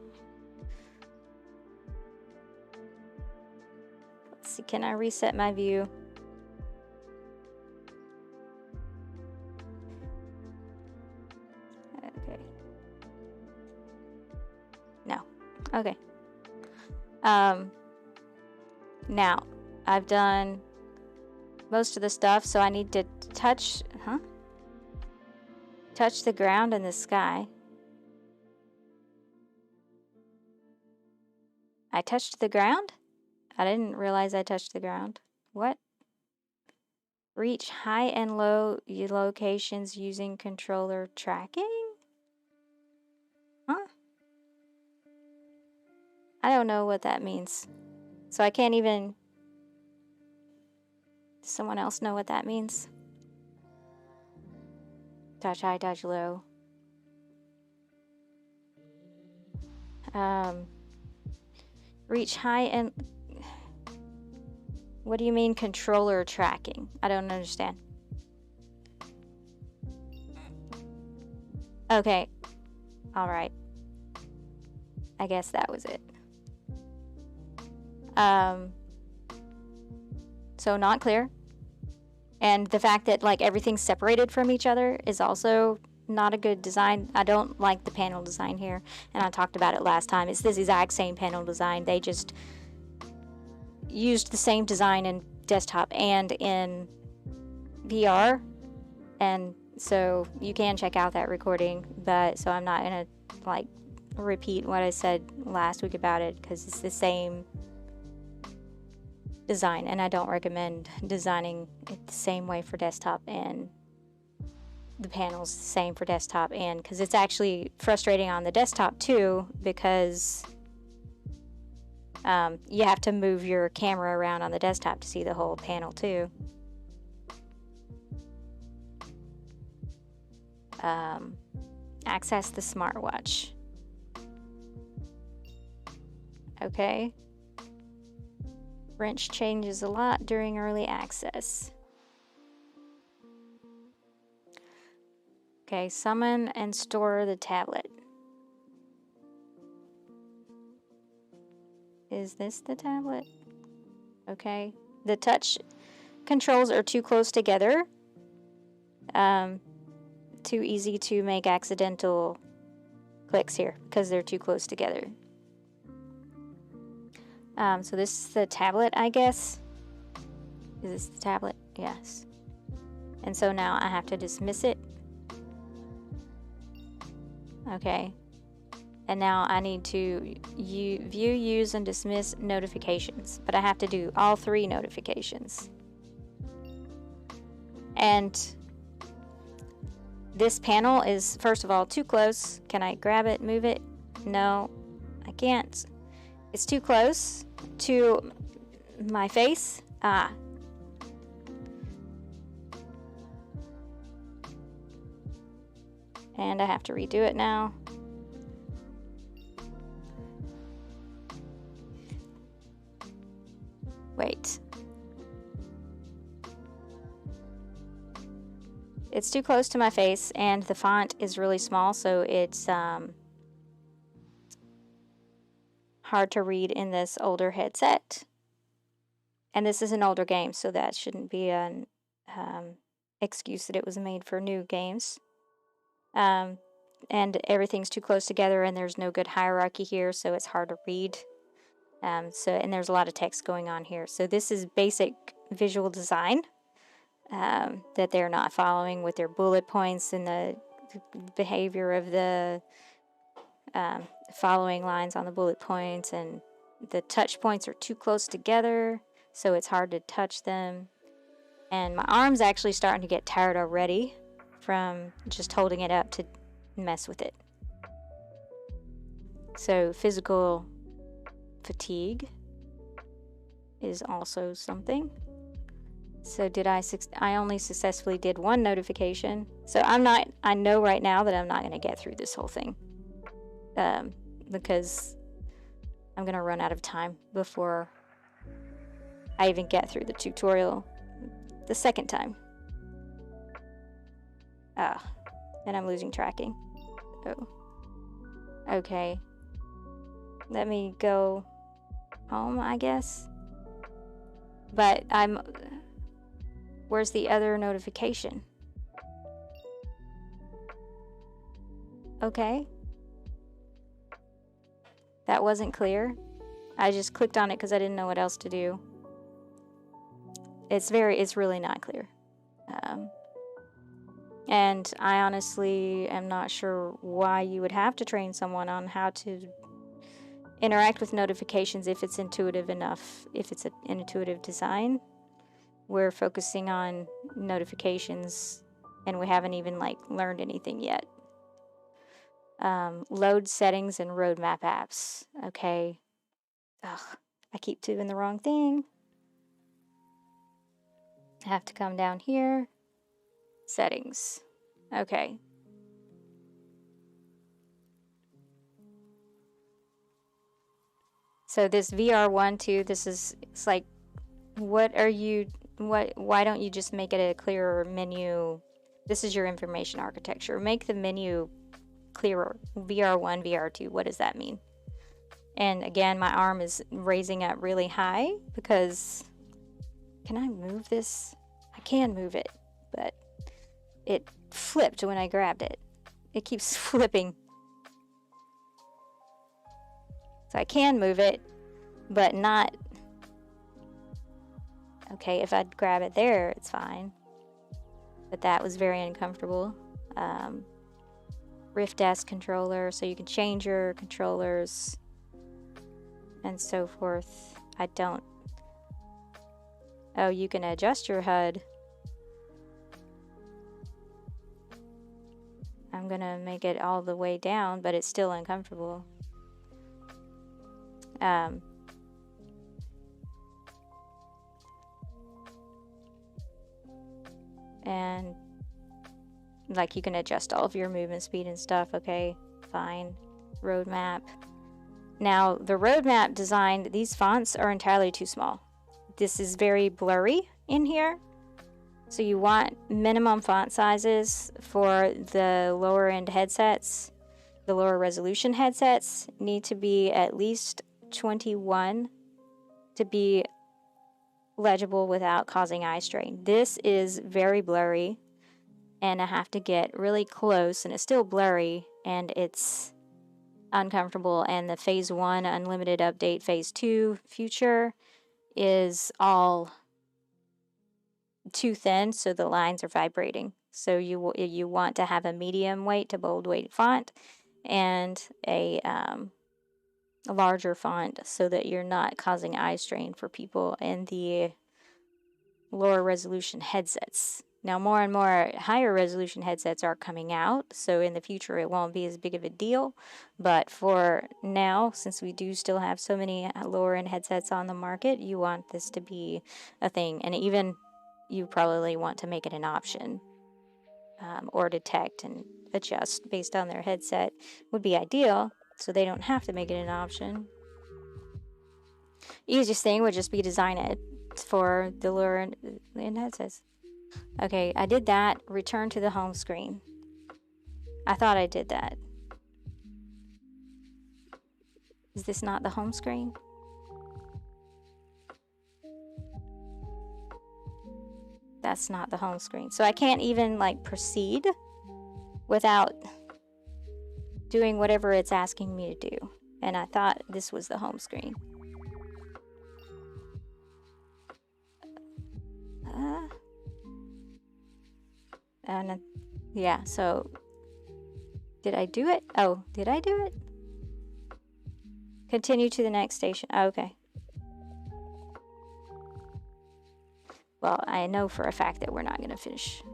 let's see, can I reset my view? Okay. No. Okay. Now I've done most of the stuff, so I need to touch the ground and the sky. I touched the ground? I didn't realize I touched the ground. What? Reach high and low locations using controller tracking? Huh? I don't know what that means. So I can't even... Does someone else know what that means? Touch high, touch low. Reach high and... What do you mean controller tracking? I don't understand. Okay. Alright. I guess that was it. So not clear. And the fact that like everything's separated from each other is also not a good design. I don't like the panel design here, and I talked about it last time. It's this exact same panel design. They just used the same design in desktop and in VR, and so you can check out that recording, but so I'm not gonna like repeat what I said last week about it because it's the same design, and I don't recommend designing it the same way for desktop, and the panels the same for desktop, and because it's actually frustrating on the desktop too, because you have to move your camera around on the desktop to see the whole panel too. Access the smartwatch. Okay. Wrench changes a lot during early access. Okay, summon and store the tablet. Is this the tablet? Okay. The touch controls are too close together. Too easy to make accidental clicks here because they're too close together. So this is the tablet, I guess. Is this the tablet? Yes. And so now I have to dismiss it. Okay. And now I need to view, use, and dismiss notifications. But I have to do all 3 notifications. And this panel is, first of all, too close. Can I grab it, move it? No, I can't. It's too close to my face. Ah. And I have to redo it now. Wait. It's too close to my face, and the font is really small, so it's hard to read in this older headset. And this is an older game, so that shouldn't be an excuse that it was made for new games. And everything's too close together, and there's no good hierarchy here, so it's hard to read. And there's a lot of text going on here. So this is basic visual design that they're not following with their bullet points and the behavior of the following lines on the bullet points, and the touch points are too close together, so it's hard to touch them. And my arm's actually starting to get tired already from just holding it up to mess with it. So physical fatigue is also something. So I only successfully did 1 notification. So I know right now that I'm not going to get through this whole thing. Because I'm going to run out of time before I even get through the tutorial the second time. And I'm losing tracking. Oh. Okay. Let me go home, I guess. But where's the other notification? Okay. That wasn't clear. I just clicked on it because I didn't know what else to do. It's really not clear. And I honestly am not sure why you would have to train someone on how to interact with notifications if it's intuitive enough, if it's an intuitive design. We're focusing on notifications and we haven't even learned anything yet. Load settings and roadmap apps. Okay. Ugh, I keep doing the wrong thing. I have to come down here. Settings. Okay. So this VR1 too, it's like, why don't you just make it a clearer menu? This is your information architecture. Make the menu clearer. VR1, VR2, what does that mean? And again, my arm is raising up really high because, can I move this? I can move it, but it flipped when I grabbed it. It keeps flipping. So I can move it, but not. Okay, if I grab it there, it's fine. But that was very uncomfortable. Rift Desk controller, so you can change your controllers and so forth. I don't. Oh, you can adjust your HUD. I'm gonna make it all the way down, but it's still uncomfortable. And like you can adjust all of your movement speed and stuff. Okay, fine. Roadmap. Now the roadmap design, these fonts are entirely too small. This is very blurry in here. So you want minimum font sizes for the lower end headsets. The lower resolution headsets need to be at least 21 to be legible without causing eye strain. This is very blurry, and I have to get really close, and it's still blurry, and it's uncomfortable. And the phase 1 unlimited update, phase 2 future is all too thin, so the lines are vibrating. So you want to have a medium weight to bold weight font and a larger font so that you're not causing eye strain for people in the lower resolution headsets. Now more and more higher resolution headsets are coming out, so in the future it won't be as big of a deal. But for now, since we do still have so many lower end headsets on the market, you want this to be a thing. And even you probably want to make it an option, or detect and adjust based on their headset would be ideal, so they don't have to make it an option. Easiest thing would just be design it for the lower end headsets. Okay, I did that. Return to the home screen. I thought I did that. Is this not the home screen? That's not the home screen. So I can't even like proceed without doing whatever it's asking me to do. And I thought this was the home screen. And yeah, so did I do it? Oh, did I do it? Continue to the next station. Oh, okay. Well, I know for a fact that we're not going to finish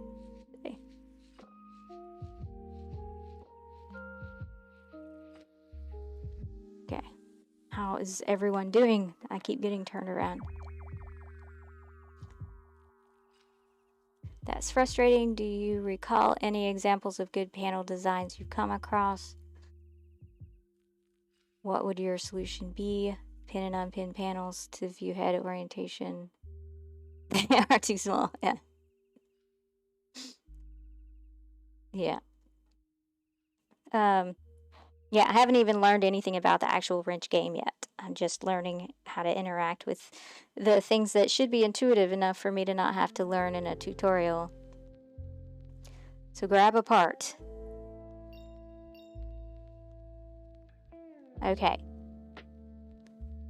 today. Okay. How is everyone doing? I keep getting turned around. That's frustrating. Do you recall any examples of good panel designs you've come across? What would your solution be? Pin and unpin panels to view head orientation. They are too small. Yeah. Yeah. Yeah, I haven't even learned anything about the actual wrench game yet. I'm just learning how to interact with the things that should be intuitive enough for me to not have to learn in a tutorial. So grab a part. Okay.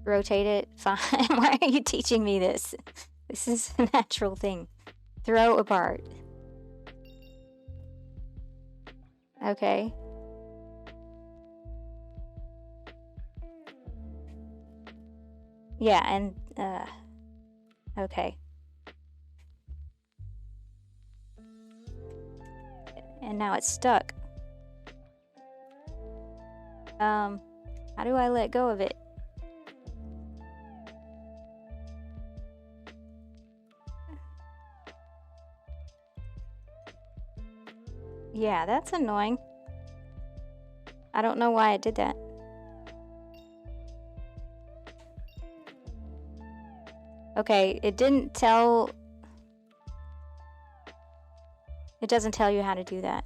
Rotate it. Fine. Why are you teaching me this? This is a natural thing. Throw apart. Okay. Yeah, and okay. And now it's stuck. How do I let go of it? Yeah, that's annoying. I don't know why I did that. Okay, it didn't tell... It doesn't tell you how to do that.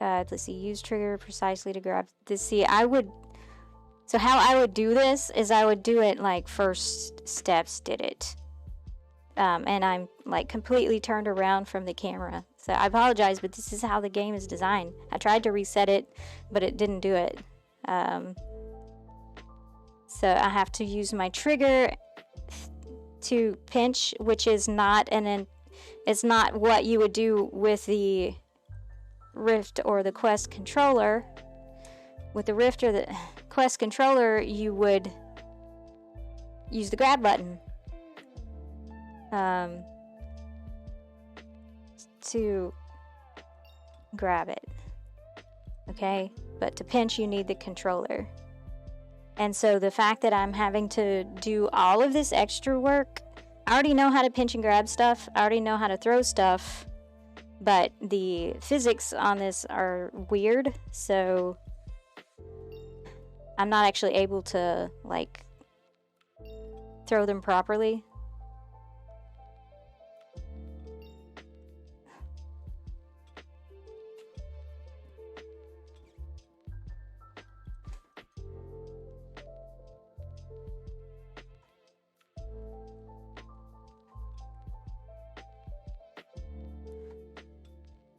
Let's see, use trigger precisely to grab this. See, I would So how I would do this is I would do it like first steps did it. And I'm like completely turned around from the camera. So I apologize, but this is how the game is designed. I tried to reset it, but it didn't do it. So I have to use my trigger to pinch, which is not it's not what you would do with the Rift or the Quest controller. With the Rift or the Quest controller, you would use the grab button to grab it. Okay, but to pinch, you need the controller. And so the fact that I'm having to do all of this extra work, I already know how to pinch and grab stuff. I already know how to throw stuff. But the physics on this are weird, so I'm not actually able to, like, throw them properly.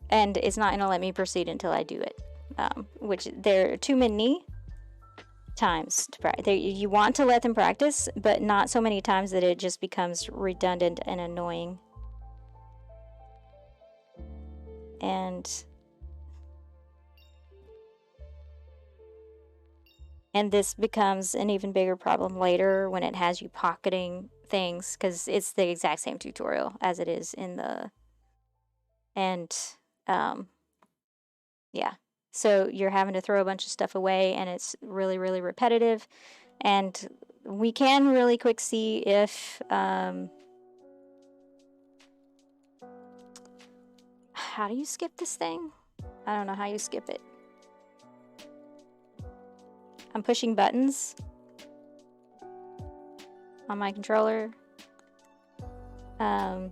And it's not going to let me proceed until I do it, which there are too many times to practice. You want to let them practice, but not so many times that it just becomes redundant and annoying. And this becomes an even bigger problem later when it has you pocketing things, because it's the exact same tutorial as it is in the... And, yeah. So you're having to throw a bunch of stuff away, and it's really, really repetitive. And we can really quick see if... how do you skip this thing? I don't know how you skip it. I'm pushing buttons on my controller. Can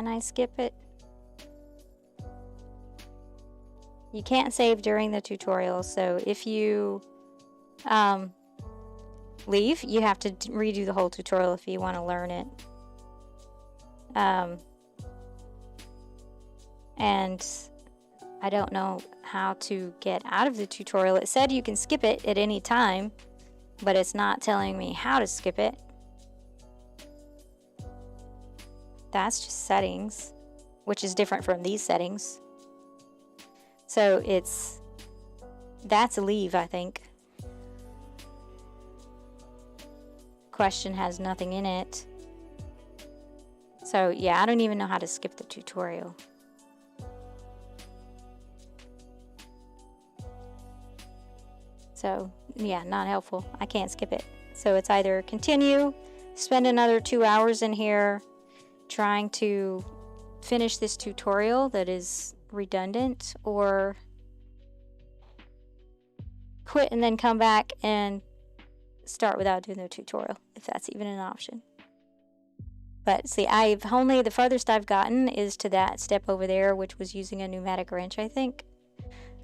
I skip it? You can't save during the tutorial, so if you leave, you have to redo the whole tutorial if you want to learn it. And I don't know how to get out of the tutorial. It said you can skip it at any time, but it's not telling me how to skip it. That's just settings, which is different from these settings. So that's leave, I think. Question has nothing in it. So yeah, I don't even know how to skip the tutorial. So yeah, not helpful. I can't skip it. So it's either continue, spend another 2 hours in here trying to finish this tutorial that is redundant, or quit and then come back and start without doing the tutorial, if that's even an option. But see, the farthest I've gotten is to that step over there, which was using a pneumatic wrench, I think.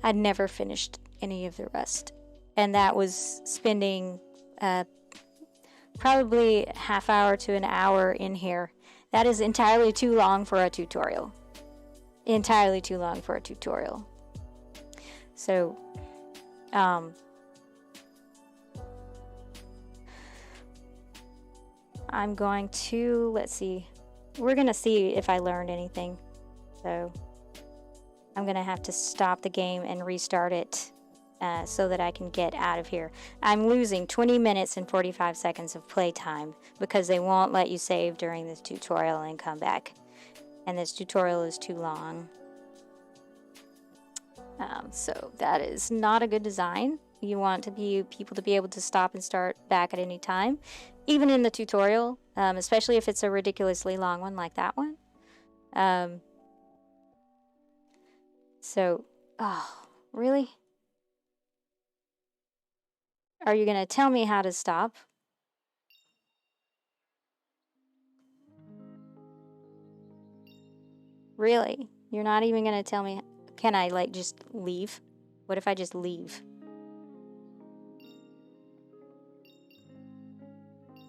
I'd never finished any of the rest. And that was spending probably half hour to an hour in here. That is entirely too long for a tutorial. Entirely too long for a tutorial. So, I'm going to, let's see. We're going to see if I learned anything. So, I'm going to have to stop the game and restart it. So that I can get out of here. I'm losing 20 minutes and 45 seconds of playtime because they won't let you save during this tutorial and come back. And this tutorial is too long. So that is not a good design. You want people to be able to stop and start back at any time, even in the tutorial, especially if it's a ridiculously long one like that one. Oh, really? Are you going to tell me how to stop? Really? You're not even going to tell me? Can I, like, just leave? What if I just leave?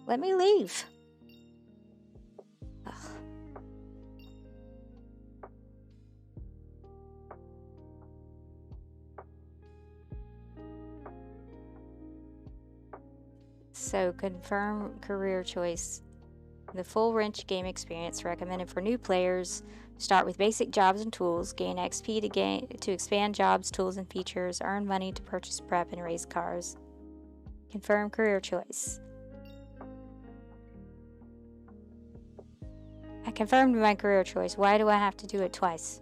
Let me leave. Ugh. So confirm career choice. The full wrench game experience recommended for new players. Start with basic jobs and tools. Gain XP to expand jobs, tools, and features. Earn money to purchase prep and race cars. Confirm career choice. I confirmed my career choice. Why do I have to do it twice?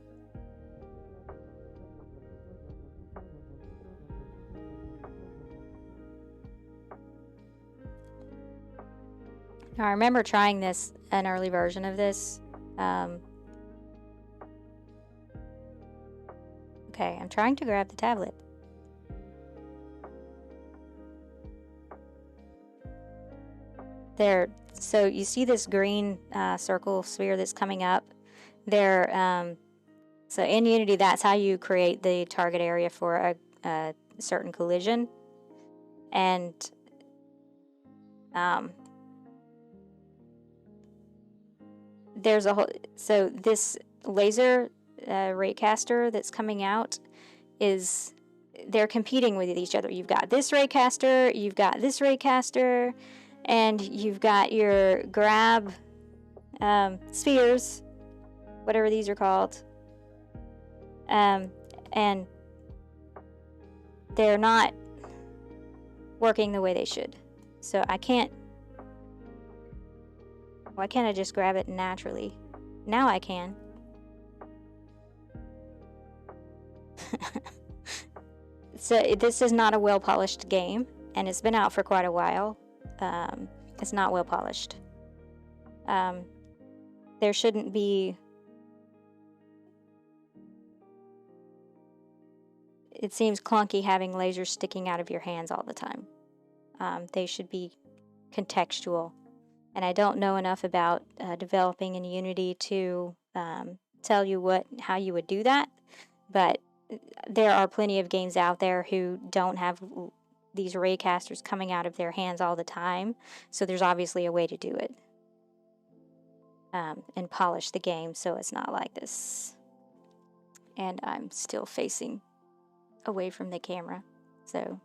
Now, I remember trying this, an early version of this. Okay, I'm trying to grab the tablet. There, so you see this green circle sphere that's coming up there. So in Unity, that's how you create the target area for a certain collision. And there's a whole, so this laser raycaster that's coming out is, they're competing with each other. You've got this raycaster, you've got this raycaster, and you've got your grab spheres, whatever these are called, and they're not working the way they should. So I can't, why can't I just grab it naturally? Now I can. So this is not a well-polished game, and it's been out for quite a while. It's not well-polished. There shouldn't be... It seems clunky having lasers sticking out of your hands all the time. They should be contextual. And I don't know enough about developing in Unity to tell you how you would do that, but there are plenty of games out there who don't have these raycasters coming out of their hands all the time, so there's obviously a way to do it and polish the game so it's not like this. And I'm still facing away from the camera, so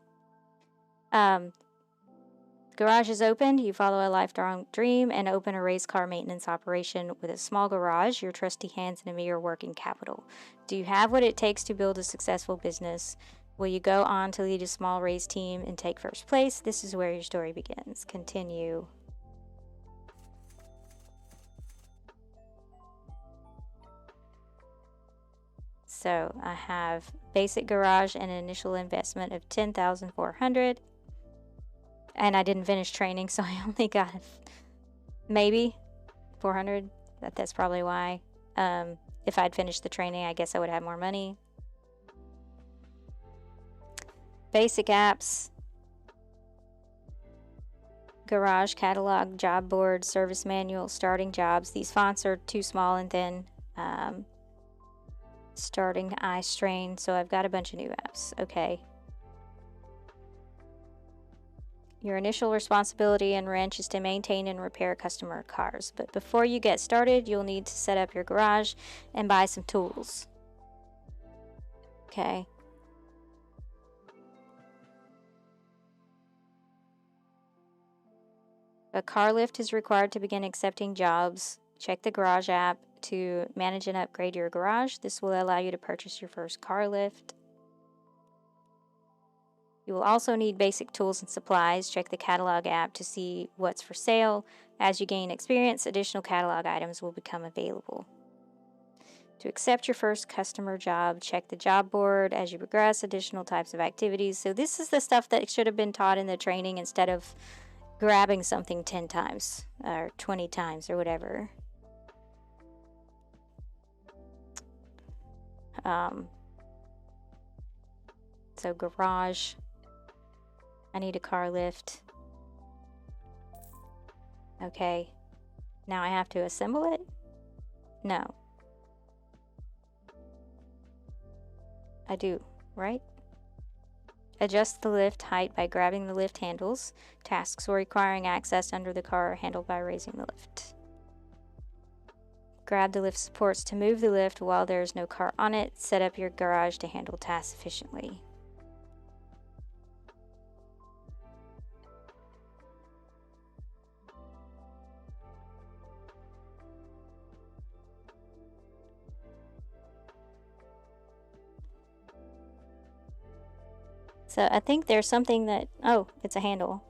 garage is opened. You follow a lifelong dream and open a race car maintenance operation with a small garage. Your trusty hands and me are working capital. Do you have what it takes to build a successful business? Will you go on to lead a small race team and take first place? This is where your story begins. Continue. So I have basic garage and an initial investment of $10,400. And I didn't finish training, so I only got maybe 400. That's probably why. If I'd finished the training, I guess I would have more money. Basic apps. Garage, catalog, job board, service manual, starting jobs. These fonts are too small and thin. Starting eye strain. So I've got a bunch of new apps. Okay. Your initial responsibility in Wrench is to maintain and repair customer cars. But before you get started, you'll need to set up your garage and buy some tools. Okay. A car lift is required to begin accepting jobs. Check the garage app to manage and upgrade your garage. This will allow you to purchase your first car lift. You will also need basic tools and supplies. Check the catalog app to see what's for sale. As you gain experience, additional catalog items will become available. To accept your first customer job, check the job board as you progress, additional types of activities. So this is the stuff that should have been taught in the training instead of grabbing something 10 times or 20 times or whatever. So garage. I need a car lift. Okay. Now I have to assemble it? No. I do, right? Adjust the lift height by grabbing the lift handles. Tasks requiring access under the car are handled by raising the lift. Grab the lift supports to move the lift while there is no car on it. Set up your garage to handle tasks efficiently. So I think there's something that, oh, it's a handle.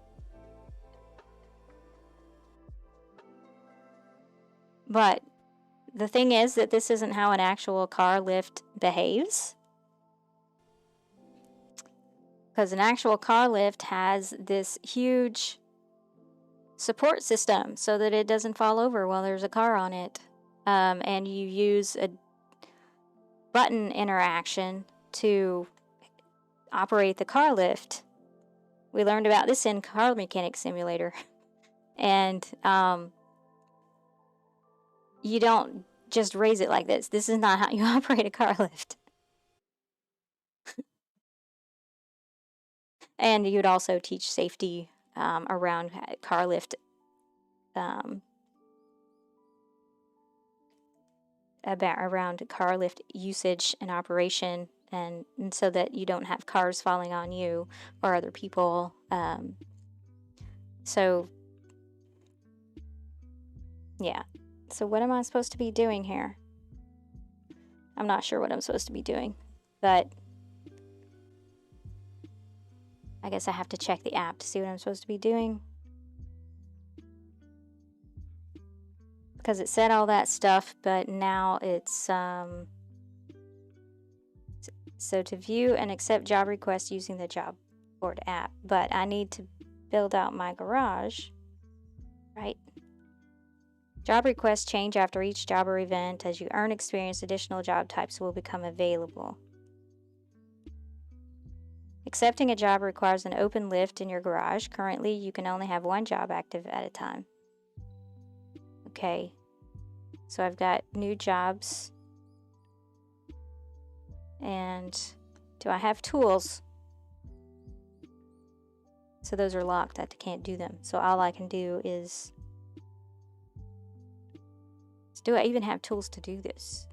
But the thing is that this isn't how an actual car lift behaves. Because an actual car lift has this huge support system so that it doesn't fall over while there's a car on it. And you use a button interaction to operate the car lift. We learned about this in Car Mechanic Simulator. And you don't just raise it like this. This is not how you operate a car lift. And you'd also teach safety around car lift, around car lift usage and operation, and so that you don't have cars falling on you or other people. So, yeah. So what am I supposed to be doing here? I'm not sure what I'm supposed to be doing, but I guess I have to check the app to see what I'm supposed to be doing. Because it said all that stuff, but now it's, so to view and accept job requests using the job board app. But I need to build out my garage, right? Job requests change after each job or event. As you earn experience, additional job types will become available. Accepting a job requires an open lift in your garage. Currently, you can only have one job active at a time. Okay, so I've got new jobs. And do I have tools? So those are locked. I can't do them. So all I can do is... Do I even have tools to do this?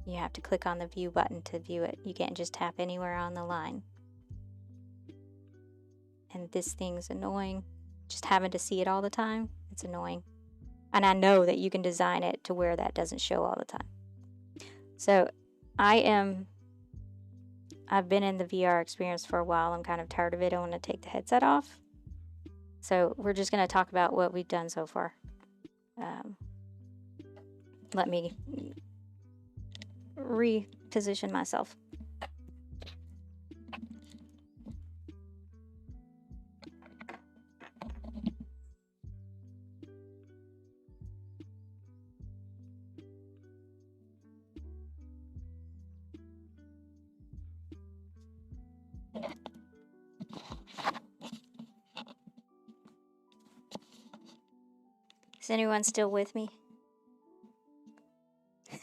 You have to click on the view button to view it. You can't just tap anywhere on the line. And this thing's annoying. Just having to see it all the time, it's annoying. And I know that you can design it to where that doesn't show all the time. So I've been in the VR experience for a while. I'm kind of tired of it. I want to take the headset off. So we're just going to talk about what we've done so far. Let me reposition myself. Is anyone still with me?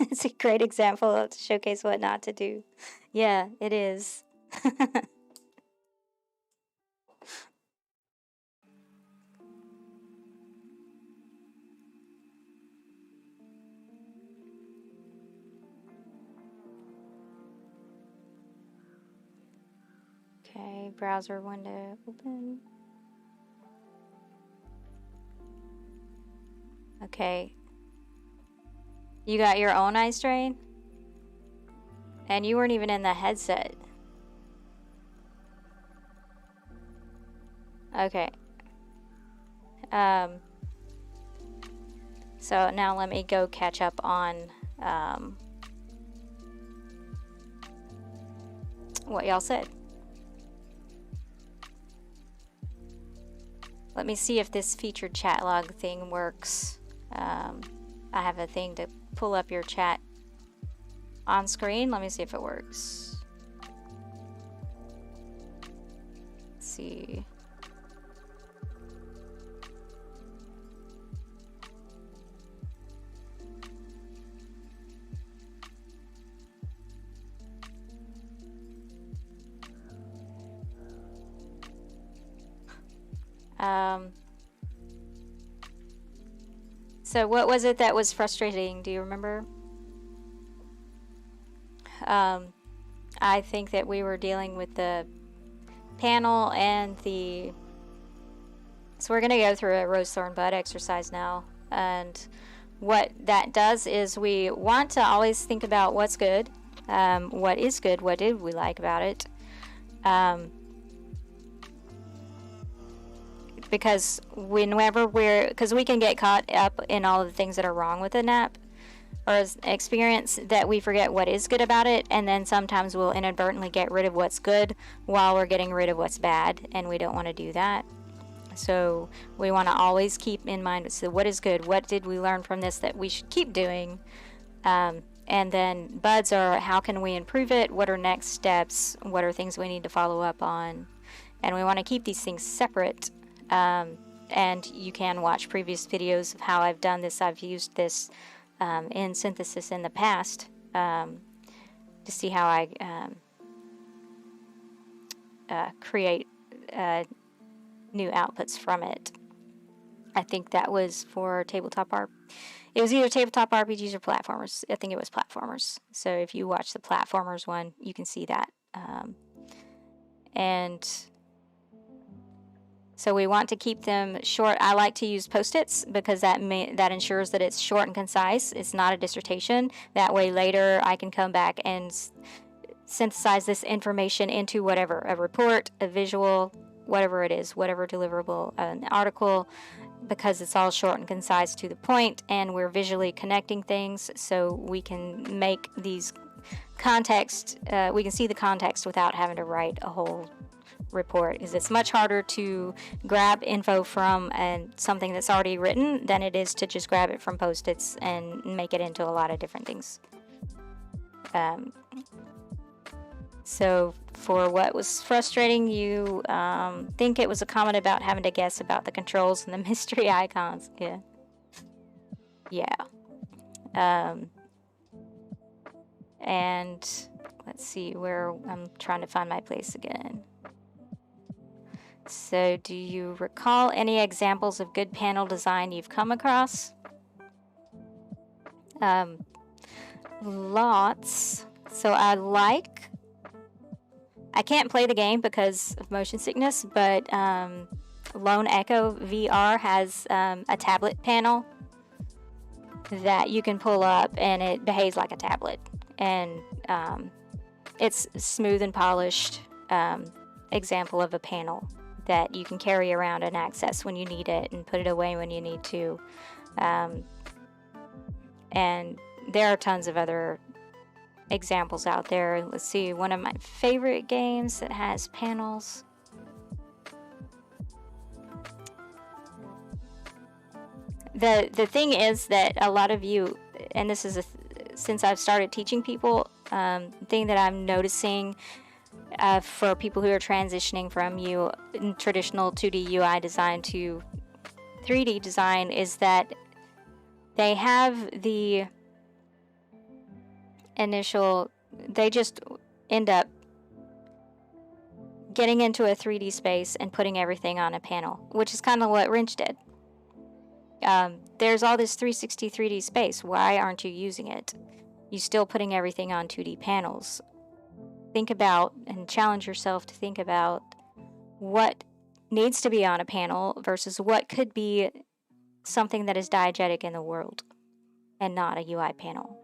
It's a great example of to showcase what not to do. Yeah, it is. Okay, browser window open. Okay. You got your own eye strain? And you weren't even in the headset. Okay. So now let me go catch up on what y'all said. Let me see if this featured chat log thing works. I have a thing to pull up your chat on screen. Let me see if it works. Let's see. So what was it that was frustrating? Do you remember? I think that we were dealing with the panel and the... So we're going to go through a rose, thorn, bud exercise now. And what that does is we want to always think about what's good, what is good, what did we like about it. Because because we can get caught up in all of the things that are wrong with an app or an experience that we forget what is good about it, and then sometimes we'll inadvertently get rid of what's good while we're getting rid of what's bad, and we don't want to do that. So we want to always keep in mind, so what is good, what did we learn from this that we should keep doing, and then buds are how can we improve it, what are next steps, what are things we need to follow up on, and we want to keep these things separate. And you can watch previous videos of how I've done this. I've used this in synthesis in the past to see how I create new outputs from it. I think that was for tabletop art. It was either tabletop RPGs or platformers. I think it was platformers. So if you watch the platformers one, you can see that. And so we want to keep them short. I like to use Post-its because that ensures that it's short and concise. It's not a dissertation. That way later I can come back and synthesize this information into whatever, a report, a visual, whatever it is, whatever deliverable, an article, because it's all short and concise to the point, and we're visually connecting things so we can make these context, we can see the context without having to write a whole report, because it's much harder to grab info from something that's already written than it is to just grab it from Post-its and make it into a lot of different things. So for what was frustrating, you think it was a comment about having to guess about the controls and the mystery icons. Yeah. And let's see where I'm trying to find my place again. So do you recall any examples of good panel design you've come across? Lots. So I can't play the game because of motion sickness, but Lone Echo VR has a tablet panel that you can pull up, and it behaves like a tablet. And it's smooth and polished example of a panel that you can carry around and access when you need it and put it away when you need to. And there are tons of other examples out there. Let's see, one of my favorite games that has panels. The thing is that a lot of you, and this is since I've started teaching people, thing that I'm noticing for people who are transitioning from traditional 2D UI design to 3D design is that they have the they just end up getting into a 3D space and putting everything on a panel, which is kind of what Wrench did. There's all this 360 3D space. Why aren't you using it? You're still putting everything on 2D panels. Think about and challenge yourself to think about what needs to be on a panel versus what could be something that is diegetic in the world and not a UI panel.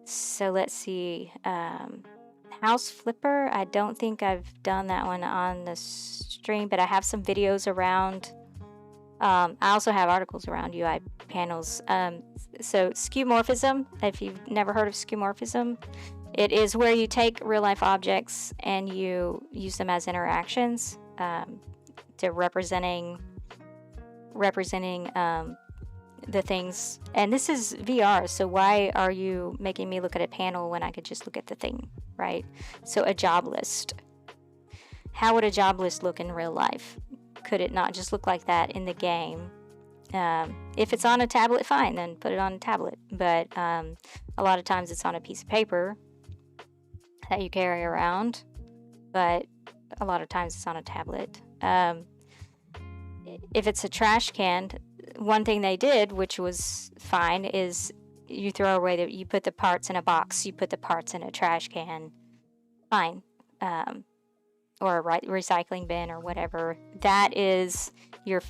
So let's see. House Flipper, I don't think I've done that one on the stream, but I have some videos around. I also have articles around UI panels. So skeuomorphism, if you've never heard of skeuomorphism, it is where you take real life objects and you use them as interactions to representing the things. And this is VR, so why are you making me look at a panel when I could just look at the thing, right? So a job list. How would a job list look in real life? Could it not just look like that in the game? If it's on a tablet, fine, then put it on a tablet. But a lot of times it's on a piece of paper that you carry around. But a lot of times it's on a tablet. If it's a trash can, one thing they did, which was fine, is you throw away you put the parts in a box, you put the parts in a trash can, fine, or a recycling bin or whatever. That is you're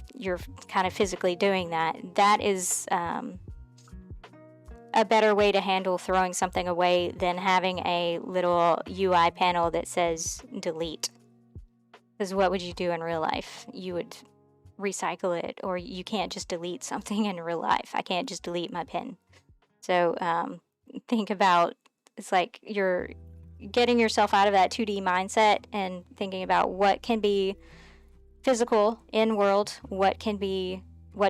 kind of physically doing that. That is a better way to handle throwing something away than having a little UI panel that says delete. Because what would you do in real life? You would recycle it, or you can't just delete something in real life. I can't just delete my pen. So think about, it's like you're getting yourself out of that 2D mindset and thinking about what can be physical in world, what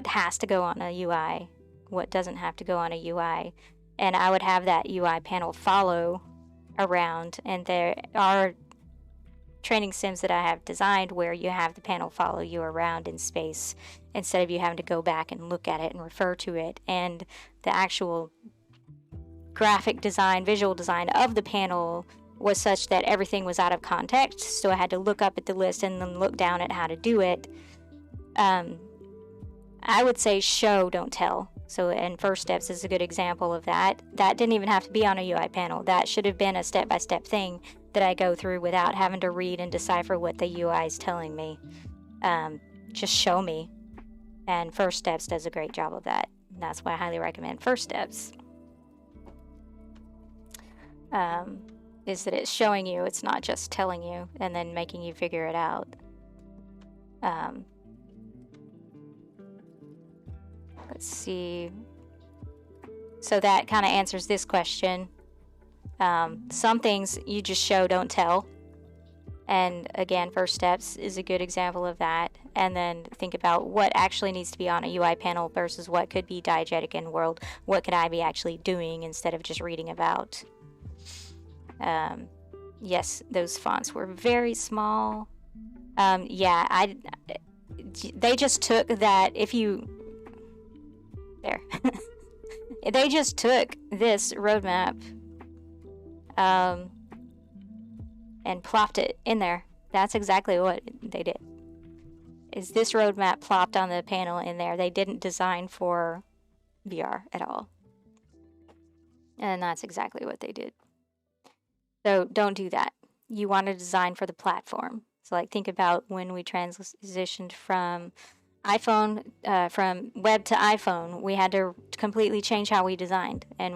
has to go on a UI, what doesn't have to go on a UI. And I would have that UI panel follow around, and there are training sims that I have designed where you have the panel follow you around in space instead of you having to go back and look at it and refer to it. And the actual graphic design, visual design of the panel was such that everything was out of context, so I had to look up at the list and then look down at how to do it. I would say show, don't tell. So, and First Steps is a good example of that. That didn't even have to be on a UI panel. That should have been a step-by-step thing that I go through without having to read and decipher what the UI is telling me. Just show me. And First Steps does a great job of that. And that's why I highly recommend First Steps. Is that it's showing you, it's not just telling you and then making you figure it out. Let's see. So that kind of answers this question. Some things you just show, don't tell. And again, First Steps is a good example of that. And then think about what actually needs to be on a UI panel versus what could be diegetic in world. What could I be actually doing instead of just reading about? Yes, those fonts were very small. Yeah, they just took that, there. They just took this roadmap, and plopped it in there. That's exactly what they did. Is this roadmap plopped on the panel in there. They didn't design for VR at all. And that's exactly what they did. So don't do that. You want to design for the platform. So like think about when we transitioned from iPhone, from web to iPhone, we had to completely change how we designed. And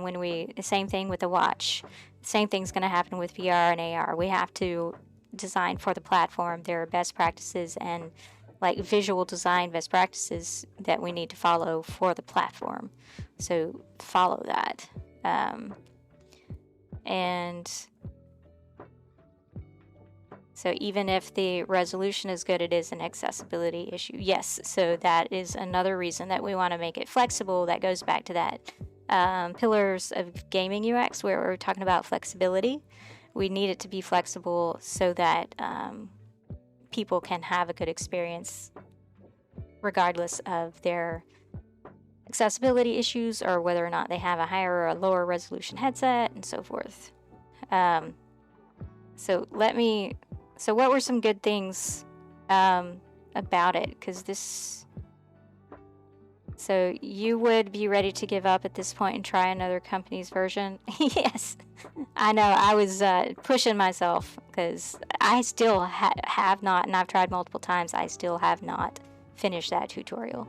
same thing with the watch. Same thing's going to happen with VR and AR. We have to design for the platform. There are best practices and like visual design best practices that we need to follow for the platform. So follow that. And so even if the resolution is good, it is an accessibility issue. Yes, so that is another reason that we want to make it flexible. That goes back to that pillars of gaming UX where we're talking about flexibility. We need it to be flexible so that people can have a good experience regardless of their accessibility issues or whether or not they have a higher or a lower resolution headset and so forth. So what were some good things about it? So you would be ready to give up at this point and try another company's version? Yes, I know. I was pushing myself because I still have not, and I've tried multiple times, I still have not finished that tutorial.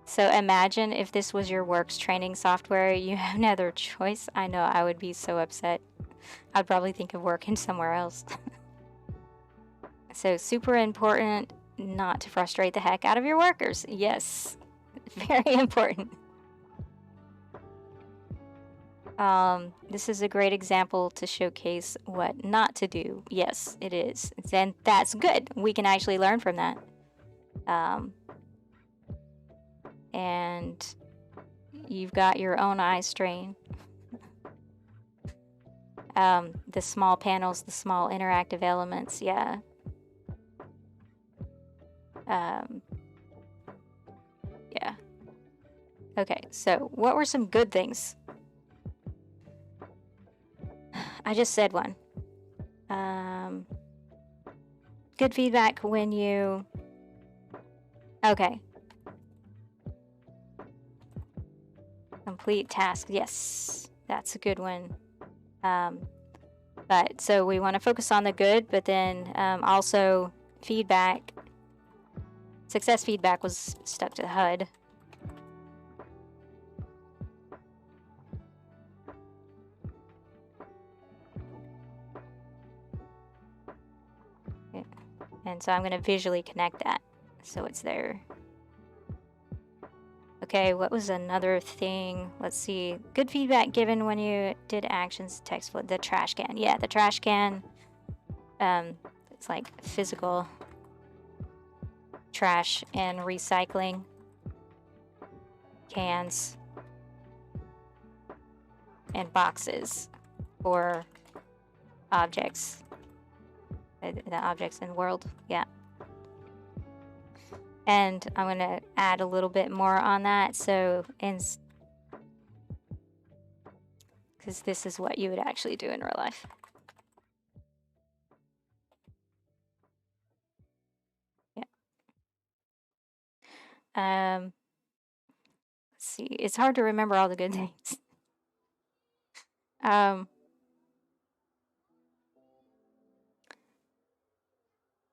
So imagine if this was your works training software, you have no other choice. I know I would be so upset. I'd probably think of working somewhere else. So super important not to frustrate the heck out of your workers. Yes, very important. This is a great example to showcase what not to do. Yes, it is. And that's good. We can actually learn from that. And you've got your own eye strain. The small panels, the small interactive elements, yeah. Yeah. Okay, so what were some good things? I just said one. Good feedback when you... Okay. Complete task. Yes, that's a good one. But so we want to focus on the good, but then also feedback. Success feedback was stuck to the HUD. Okay. And so I'm going to visually connect that so it's there. Okay, what was another thing? Let's see. Good feedback given when you did actions, text flow. The trash can. Yeah, the trash can. It's like physical trash and recycling cans and boxes for objects. The objects in the world. Yeah. And I'm going to add a little bit more on that. So, because this is what you would actually do in real life. Yeah. Let's see. It's hard to remember all the good things.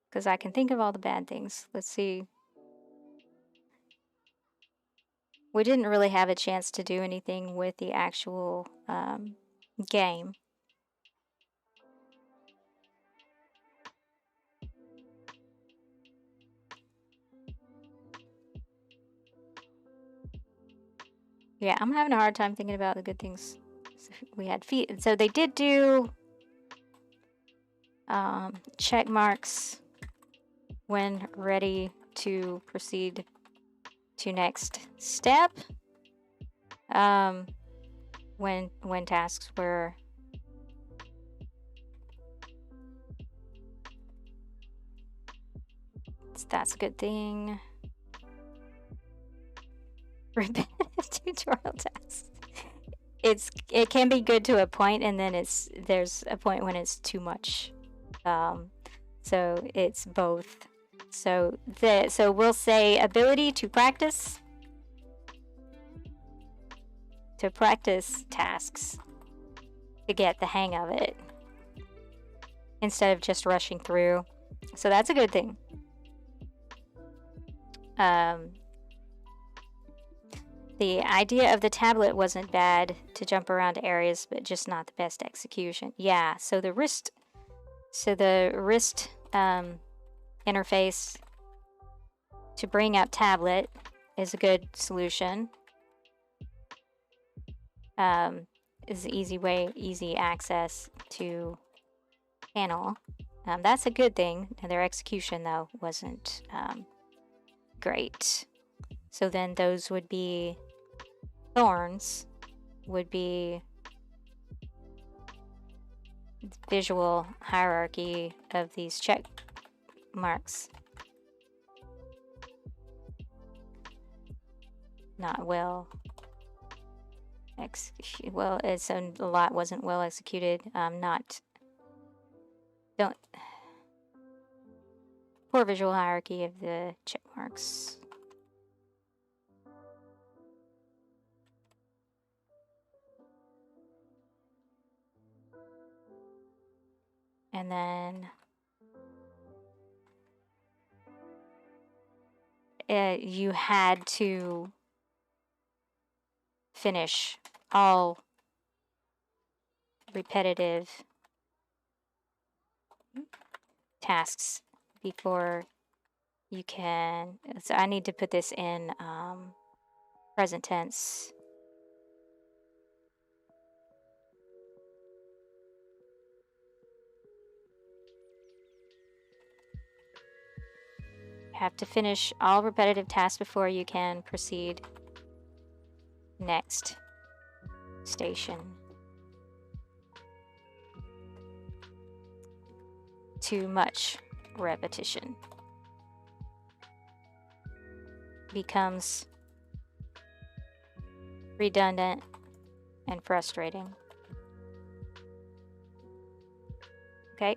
Because I can think of all the bad things. Let's see. We didn't really have a chance to do anything with the actual game. Yeah, I'm having a hard time thinking about the good things. We had feet. So they did do check marks when ready to proceed to next step. When tasks were that's a good thing. Repetitive tutorial tasks. It can be good to a point, and then there's a point when it's too much. So it's both. So we'll say ability to practice tasks to get the hang of it instead of just rushing through. So that's a good thing. The idea of the tablet wasn't bad to jump around to areas, but just not the best execution. Yeah, so the wrist interface to bring up tablet is a good solution. Is easy access to panel. That's a good thing. Their execution though wasn't great. So then those would be Thorns, would be visual hierarchy of these check marks. Not well executed. Well, it's a lot wasn't well executed. Poor visual hierarchy of the check marks. And then you had to finish all repetitive tasks before you can. So I need to put this in present tense. Have to finish all repetitive tasks before you can proceed next station. Too much repetition becomes redundant and frustrating. Okay.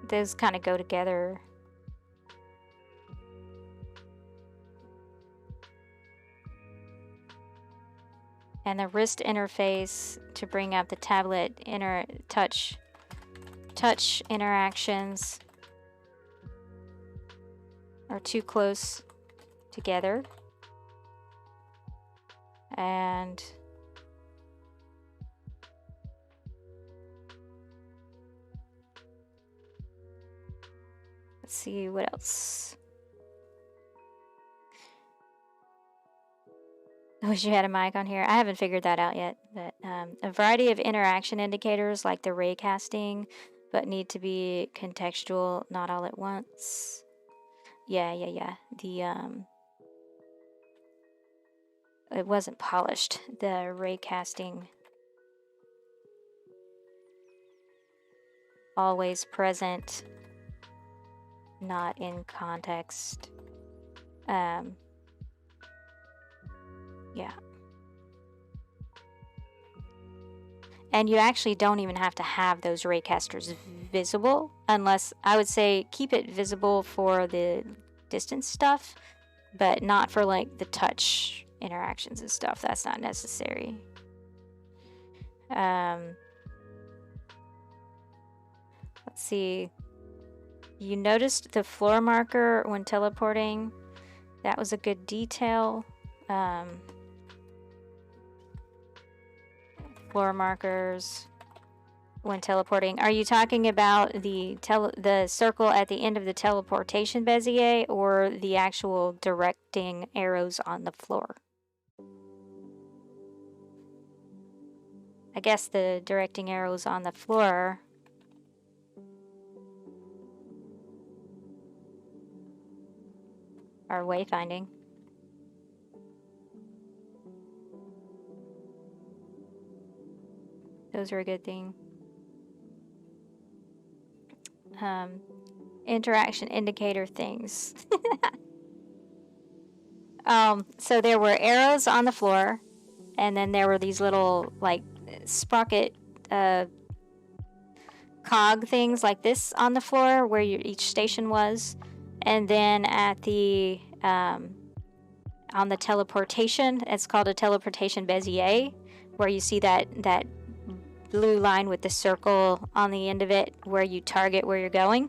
Those kind of go together. And the wrist interface to bring up the tablet touch interactions are too close together. And let's see what else. I wish you had a mic on here. I haven't figured that out yet, but a variety of interaction indicators like the ray casting, but need to be contextual, not all at once. Yeah. The it wasn't polished. The ray casting always present, not in context. Yeah. And you actually don't even have to have those raycasters visible, unless, I would say, keep it visible for the distance stuff, but not for like the touch interactions and stuff. That's not necessary. Let's see. You noticed the floor marker when teleporting. That was a good detail. Floor markers when teleporting. Are you talking about the circle at the end of the teleportation bezier, or the actual directing arrows on the floor? I guess the directing arrows on the floor are wayfinding. Those are a good thing. Interaction indicator things. So there were arrows on the floor, and then there were these little like sprocket cog things like this on the floor where each station was, and then at the on the teleportation, it's called a teleportation bezier, where you see that blue line with the circle on the end of it where you target where you're going.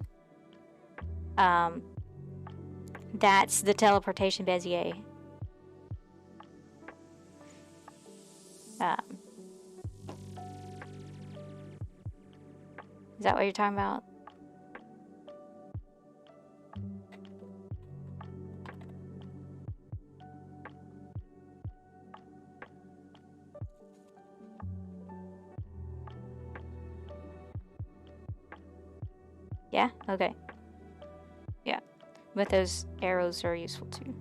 That's the teleportation bezier. Is that what you're talking about? Yeah? Okay. Yeah. But those arrows are useful too.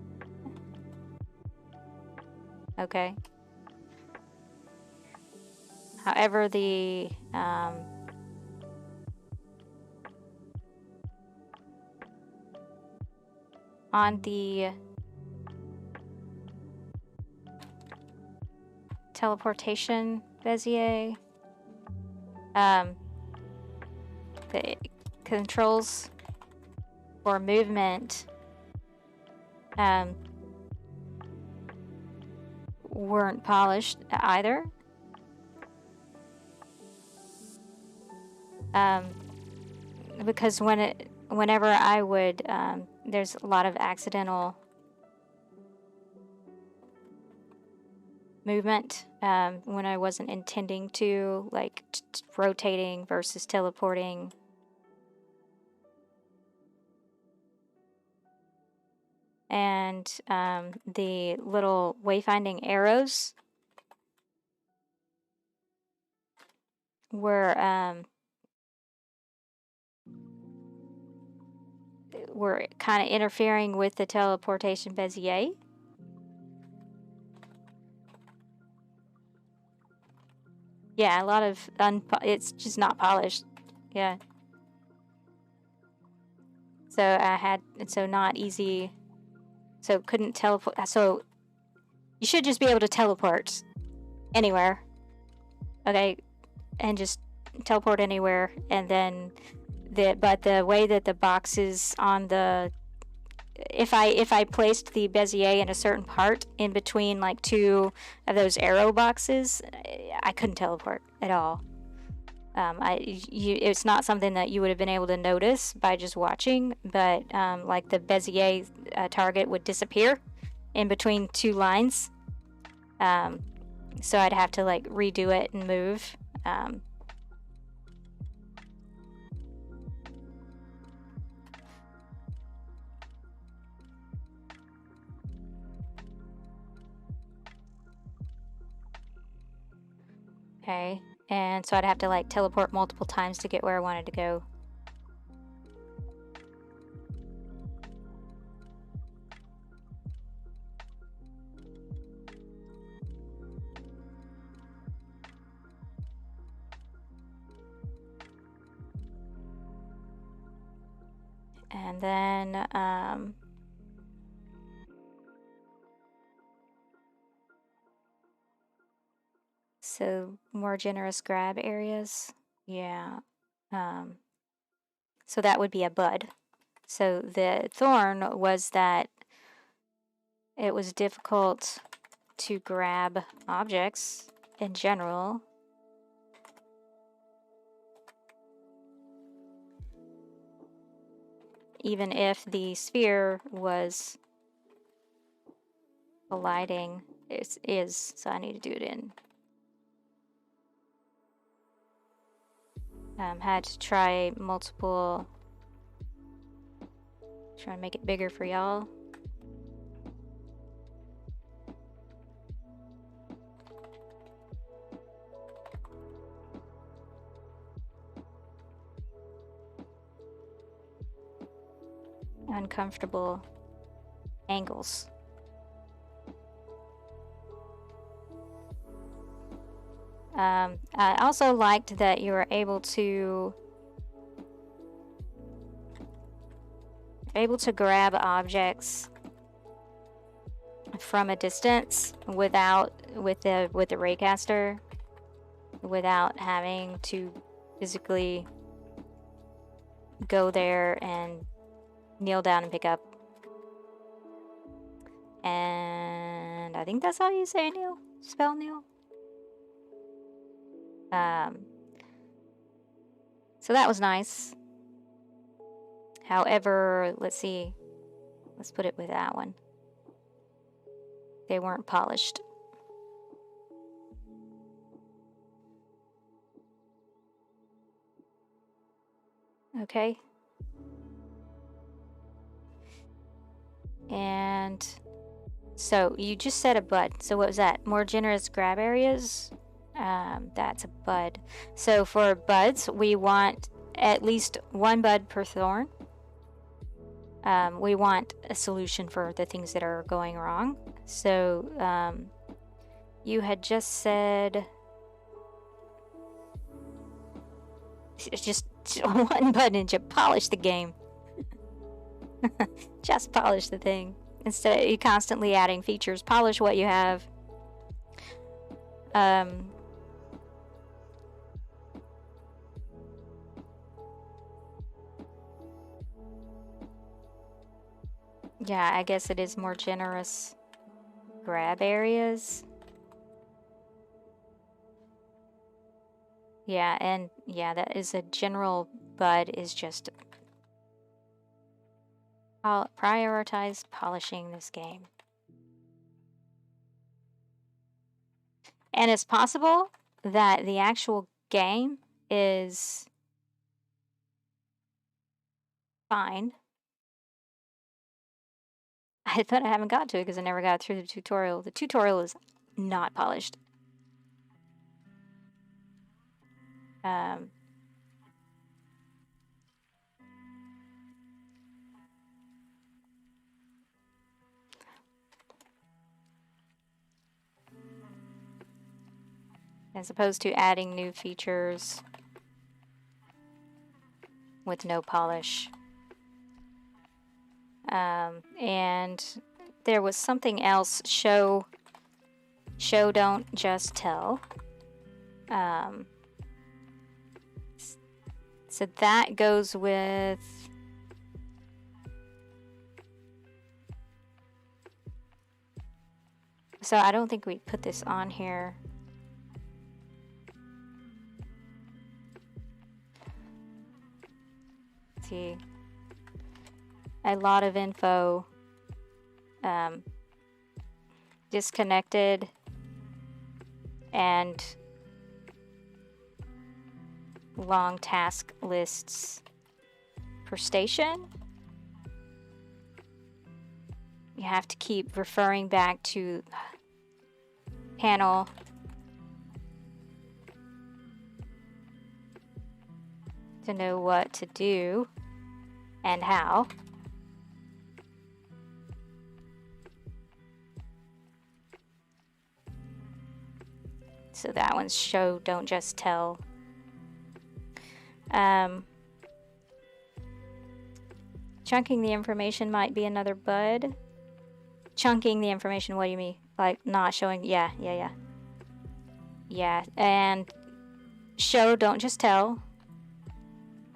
Okay. However, the on the teleportation bezier, the controls for movement weren't polished either. Because whenever I would, there's a lot of accidental movement when I wasn't intending to, like rotating versus teleporting. And the little wayfinding arrows were kind of interfering with the teleportation bezier. Yeah, a lot of it's just not polished. Yeah. So not easy. So couldn't teleport. So You should just be able to teleport anywhere. Okay, and just teleport anywhere, and then but the way that the boxes on the if I placed the Bezier in a certain part in between like two of those arrow boxes, I couldn't teleport at all. It's not something that you would have been able to notice by just watching, but like the Bezier target would disappear in between two lines. So I'd have to like redo it and move. Okay, and so I'd have to like teleport multiple times to get where I wanted to go. And then, so more generous grab areas. Yeah. So that would be a bud. So the thorn was that it was difficult to grab objects in general. Even if the sphere was colliding, it is, so I need to do it in. Had to try multiple, try and make it bigger for y'all. Uncomfortable angles. I also liked that you were able to grab objects from a distance with the raycaster, without having to physically go there and kneel down and pick up. And I think that's how you say kneel, spell kneel. So that was nice. However, let's see. Let's put it with that one. They weren't polished. Okay. And so you just said a bud. So what was that? More generous grab areas? That's a bud. So for buds, we want at least one bud per thorn. We want a solution for the things that are going wrong. So you had just said just one button and just polish the game. Just polish the thing. Instead of you constantly adding features, polish what you have. Yeah, I guess it is more generous grab areas. Yeah, and yeah, that is a general bud is just prioritize polishing this game. And it's possible that the actual game is fine. I thought I haven't got to it because I never got through the tutorial. The tutorial is not polished. As opposed to adding new features with no polish. And there was something else, show Show, don't just tell. So that goes with so I don't think we put this on here. Let's see, a lot of info. Disconnected and long task lists per station. You have to keep referring back to panel to know what to do and how. So that one's show, don't just tell. Chunking the information might be another bud. Chunking the information, what do you mean? Like not showing? Yeah. And show, don't just tell.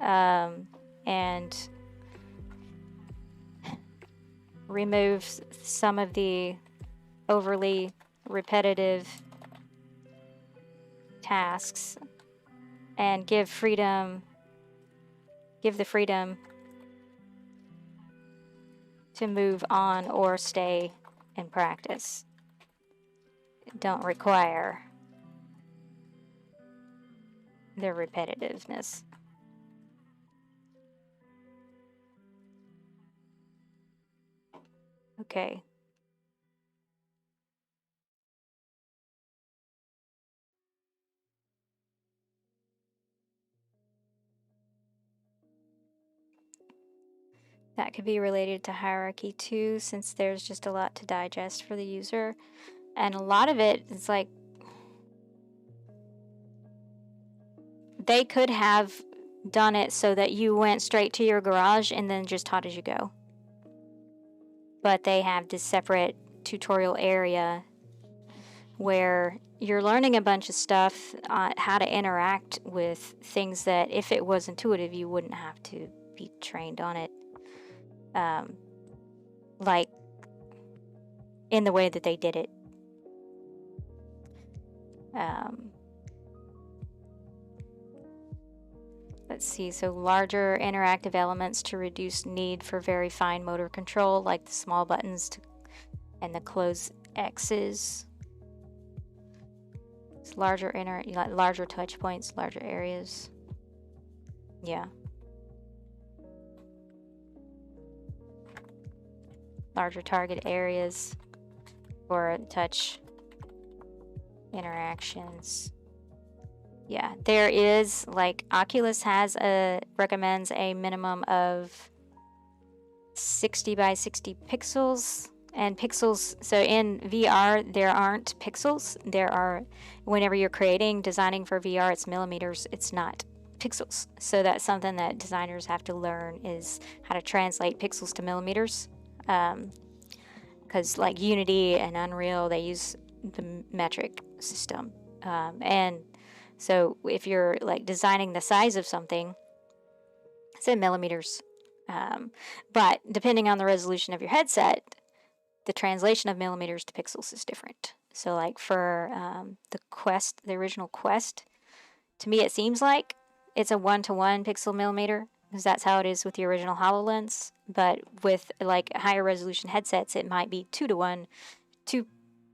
And remove some of the overly repetitive tasks and give the freedom to move on or stay in practice. Don't require the repetitiveness. Okay. That could be related to hierarchy too, since there's just a lot to digest for the user. And a lot of it is like, they could have done it so that you went straight to your garage and then just taught as you go. But they have this separate tutorial area where you're learning a bunch of stuff on how to interact with things that if it was intuitive, you wouldn't have to be trained on it. Like in the way that they did it. Let's see, so larger interactive elements to reduce need for very fine motor control, like the small buttons and the close X's. It's larger touch points, larger areas. Yeah. Larger target areas for touch interactions. Yeah, there is, like, Oculus recommends a minimum of 60 by 60 pixels. And pixels, so in VR, there aren't pixels. There are, whenever you're designing for VR, it's millimeters, it's not pixels. So that's something that designers have to learn, is how to translate pixels to millimeters. Because like Unity and Unreal, they use the metric system. And so if you're like designing the size of something, it's in millimeters. But depending on the resolution of your headset, the translation of millimeters to pixels is different. So like for the original Quest, to me it seems like it's a 1-to-1 pixel millimeter, because that's how it is with the original HoloLens. But with like higher resolution headsets, it might be 2-to-1, 2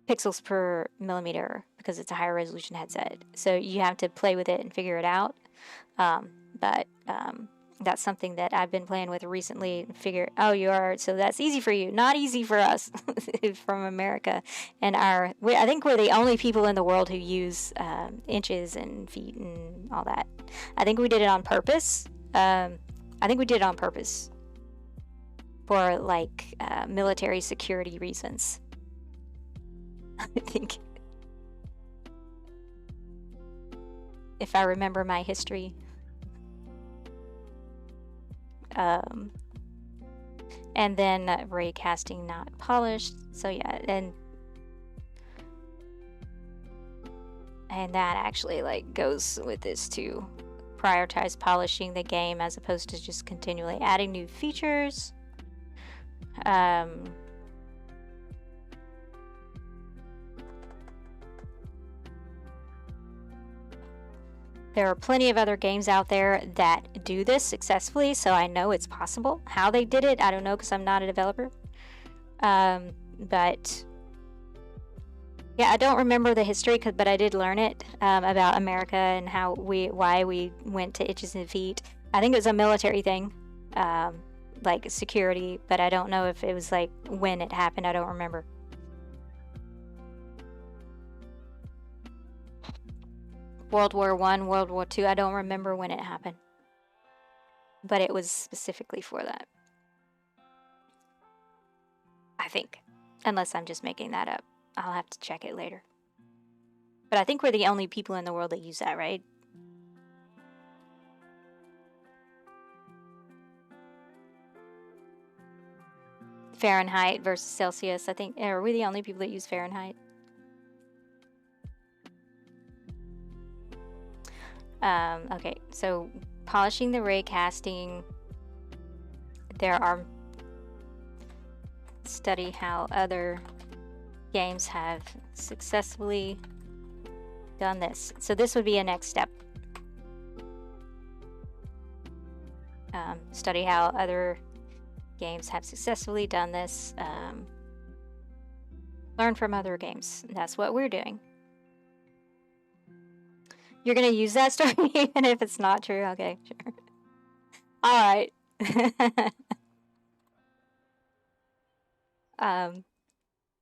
pixels per millimeter, because it's a higher resolution headset. So you have to play with it and figure it out. But that's something that I've been playing with recently and so that's easy for you, not easy for us from America. And I think we're the only people in the world who use inches and feet and all that. I think we did it on purpose. For like military security reasons. I think, if I remember my history. And then ray casting not polished. So yeah, and And that actually like goes with this too. Prioritize polishing the game as opposed to just continually adding new features. There are plenty of other games out there that do this successfully, so I know it's possible. How they did it, I don't know because I'm not a developer. But yeah, I don't remember the history, but I did learn it about America and why we went to Itches and Feet. I think it was a military thing, like security, but I don't know if it was like when it happened. I don't remember. World War One, World War Two. I don't remember when it happened, but it was specifically for that. I think, unless I'm just making that up. I'll have to check it later. But I think we're the only people in the world that use that, right? Fahrenheit versus Celsius. I think, are we the only people that use Fahrenheit? Okay, so polishing the ray casting. There are study how other games have successfully done this. So this would be a next step. Study how other games have successfully done this. Learn from other games. That's what we're doing. You're gonna use that story even if it's not true? Okay, sure. Alright.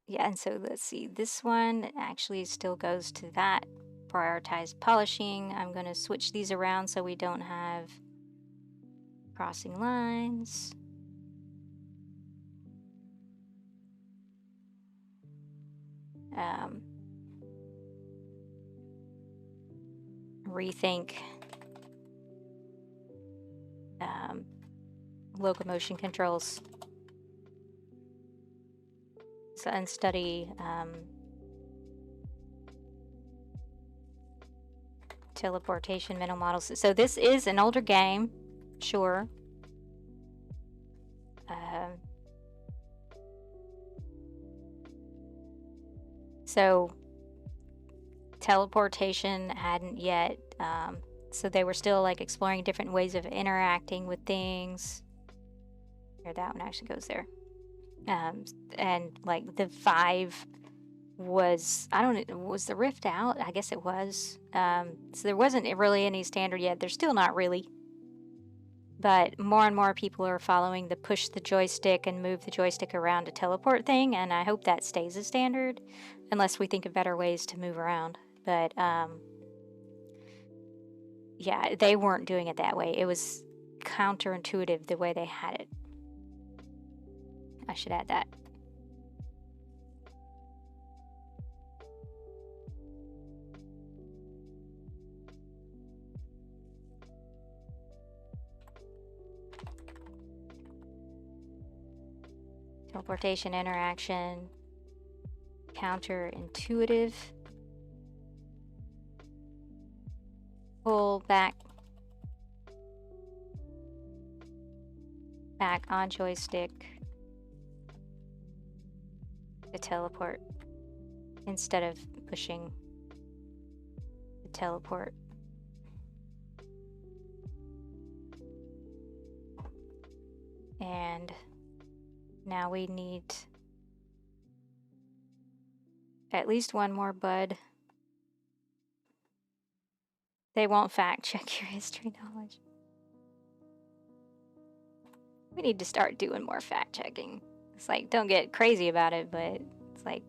Yeah, and so let's see. This one actually still goes to that. Prioritize polishing. I'm gonna switch these around so we don't have crossing lines. Rethink locomotion controls. So, and study teleportation mental models. So this is an older game, sure. So teleportation hadn't yet, so they were still like exploring different ways of interacting with things. Here, that one actually goes there. And like the 5 was, I don't know, was the Rift out? I guess it was. So there wasn't really any standard yet. There's still not really. But more and more people are following the push the joystick and move the joystick around to teleport thing, and I hope that stays a standard, unless we think of better ways to move around. But yeah, they weren't doing it that way. It was counterintuitive the way they had it. I should add that. Teleportation interaction, counterintuitive. Pull back on joystick to teleport instead of pushing the teleport. And now we need at least one more bud. They won't fact check your history knowledge. We need to start doing more fact checking. It's like, don't get crazy about it, but it's like,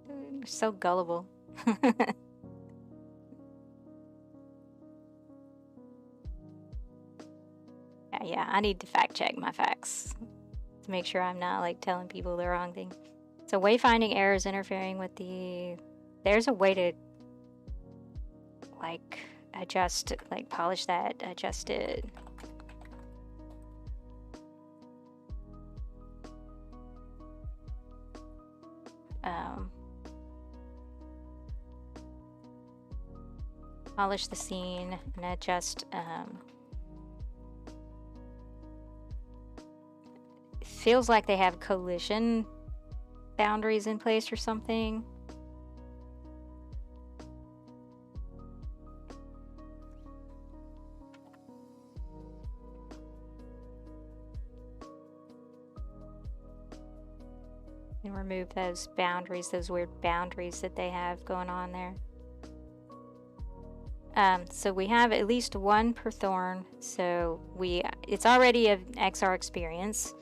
they're so gullible. Yeah, I need to fact check my facts to make sure I'm not like telling people the wrong thing. So wayfinding errors interfering with the... There's a way to like adjust, like polish that, adjust it. polish the scene and adjust. Feels like they have collision boundaries in place or something. And remove those boundaries, those weird boundaries that they have going on there. So we have at least one per Thorn, so it's already an XR experience,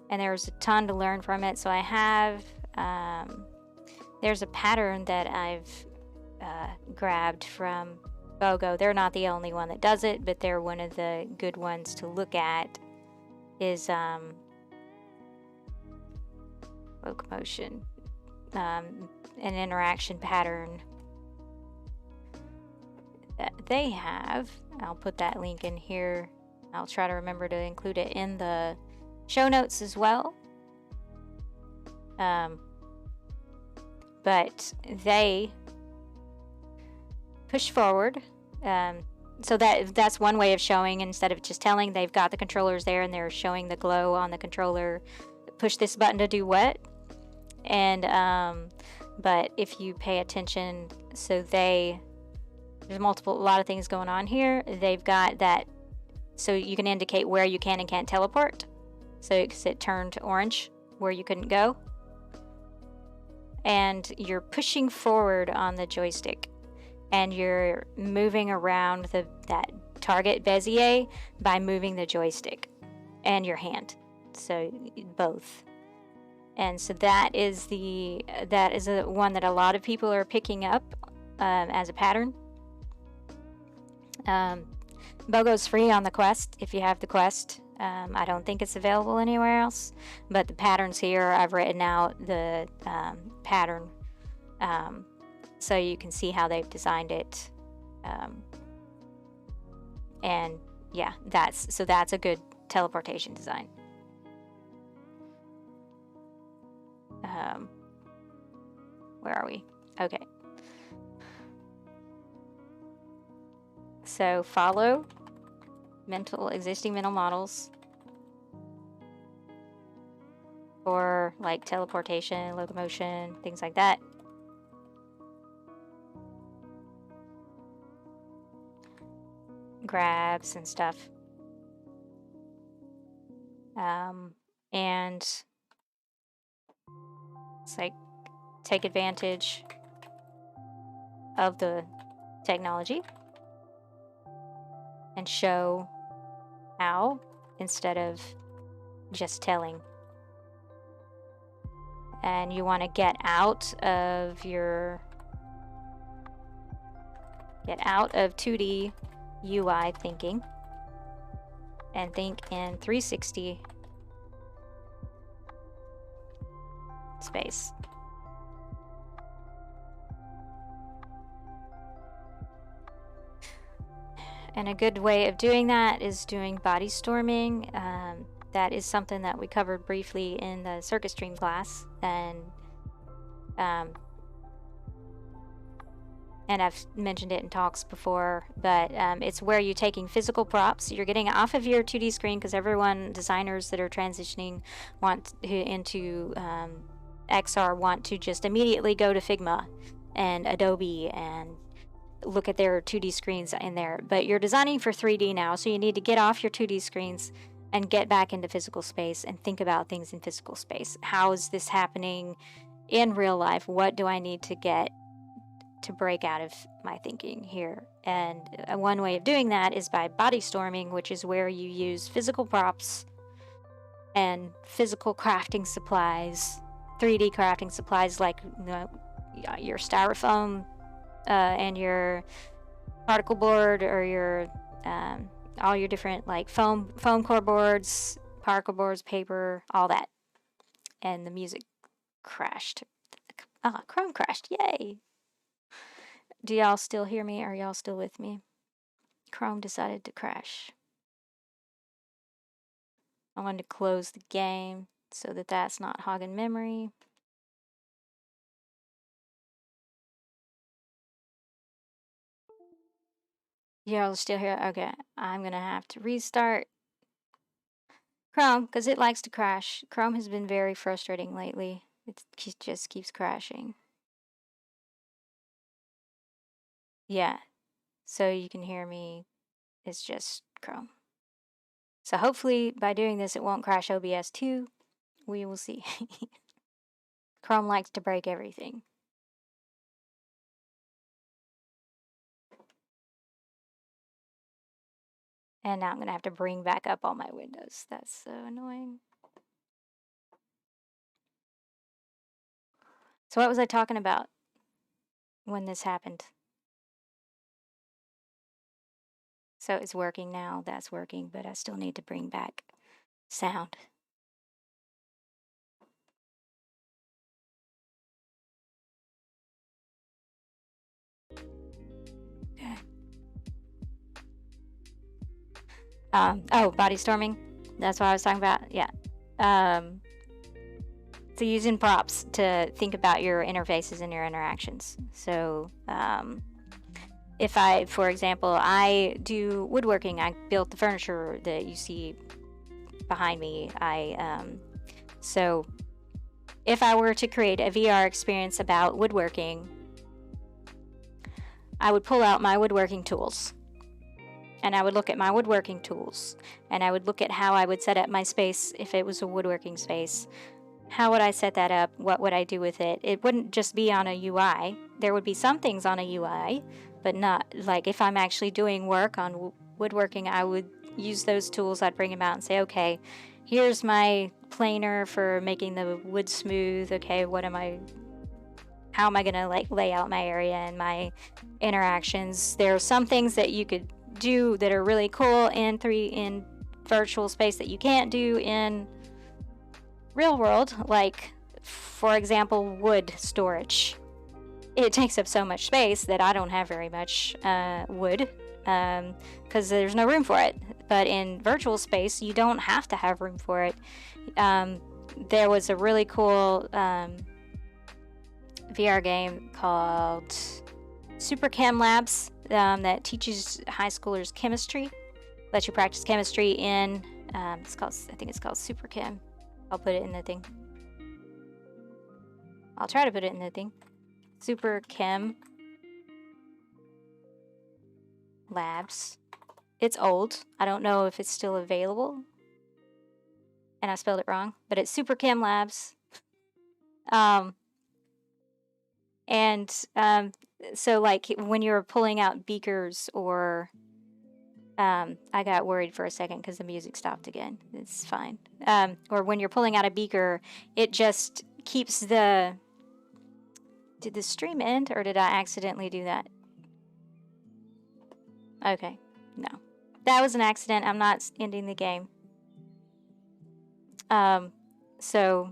and there's a ton to learn from it. So I have, there's a pattern that I've grabbed from BOGO. They're not the only one that does it, but they're one of the good ones to look at. Is locomotion, an interaction pattern that they have. I'll put that link in here. I'll try to remember to include it in the show notes as well. But they push forward. So that's one way of showing. Instead of just telling, they've got the controllers there and they're showing the glow on the controller. Push this button to do what? And but if you pay attention, so there's a lot of things going on here. They've got that, so you can indicate where you can and can't teleport. So it turned orange where you couldn't go, and you're pushing forward on the joystick, and you're moving around that target bezier by moving the joystick and your hand, so both. And so that is a one that a lot of people are picking up as a pattern. BOGO's free on the Quest if you have the Quest. I don't think it's available anywhere else, but the patterns here, I've written out the pattern so you can see how they've designed it. And yeah, that's a good teleportation design. Where are we? Okay. So follow existing mental models for like teleportation, locomotion, things like that. Grabs and stuff. And it's like take advantage of the technology and show how instead of just telling. And you want to get out of 2D UI thinking and think in 360 space. And a good way of doing that is doing body storming. That is something that we covered briefly in the circuit stream class, and I've mentioned it in talks before, but it's where you're taking physical props. You're getting off of your 2D screen, because designers that are transitioning into XR want to just immediately go to Figma and Adobe and look at their 2D screens in there. But you're designing for 3D now, so you need to get off your 2D screens and get back into physical space and think about things in physical space. How is this happening in real life? What do I need to get to break out of my thinking here? And one way of doing that is by body storming, which is where you use physical props and physical crafting supplies, 3D crafting supplies, like your styrofoam and your particle board, or your all your different like foam core boards, particle boards, paper, all that. And the music crashed. Chrome crashed. Yay! Do y'all still hear me? Are y'all still with me? Chrome decided to crash. I wanted to close the game so that that's not hogging memory. You're still here? Okay. I'm gonna have to restart Chrome because it likes to crash. Chrome has been very frustrating lately. Just keeps crashing. Yeah. So you can hear me. It's just Chrome. So hopefully by doing this, it won't crash OBS too. We will see. Chrome likes to break everything. And now I'm going to have to bring back up all my windows. That's so annoying. So what was I talking about when this happened? So it's working now. That's working, but I still need to bring back sound. Okay. Oh, body storming. That's what I was talking about. Yeah. So using props to think about your interfaces and your interactions. So if I, for example, I do woodworking, I built the furniture that you see behind me. So if I were to create a VR experience about woodworking, I would pull out my woodworking tools. And I would look at my woodworking tools. And I would look at how I would set up my space if it was a woodworking space. How would I set that up? What would I do with it? It wouldn't just be on a UI. There would be some things on a UI, but not like if I'm actually doing work on woodworking, I would use those tools. I'd bring them out and say, okay, here's my planer for making the wood smooth. Okay, how am I gonna like lay out my area and my interactions? There are some things that you could do that are really cool in virtual space that you can't do in real world, like for example wood storage. It takes up so much space that I don't have very much wood because there's no room for it. But in virtual space you don't have to have room for it. There was a really cool VR game called Super Chem Labs that teaches high schoolers chemistry, lets you practice chemistry in I think it's called Super Chem. I'll put it in the thing. I'll try to put it in the thing. Super Chem Labs. It's old. I don't know if it's still available. And I spelled it wrong, but it's Super Chem Labs. So like when you're pulling out beakers or I got worried for a second because the music stopped again. It's fine. Or when you're pulling out a beaker, it just keeps the... Did the stream end or did I accidentally do that? Okay, no. That was an accident. I'm not ending the game. So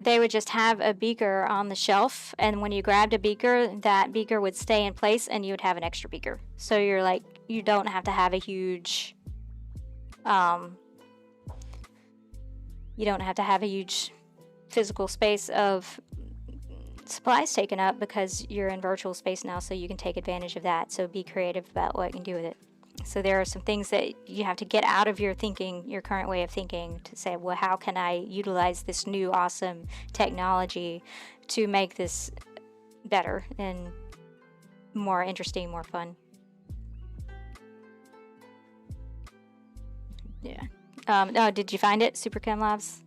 they would just have a beaker on the shelf, and when you grabbed a beaker, that beaker would stay in place and you would have an extra beaker. So you're like, you don't have to have a huge physical space of supplies taken up because you're in virtual space now, so you can take advantage of that. So be creative about what you can do with it. So there are some things that you have to get out of your thinking, your current way of thinking, to say, well, how can I utilize this new awesome technology to make this better and more interesting, more fun? Yeah. Oh, did you find it, Super Chem Labs?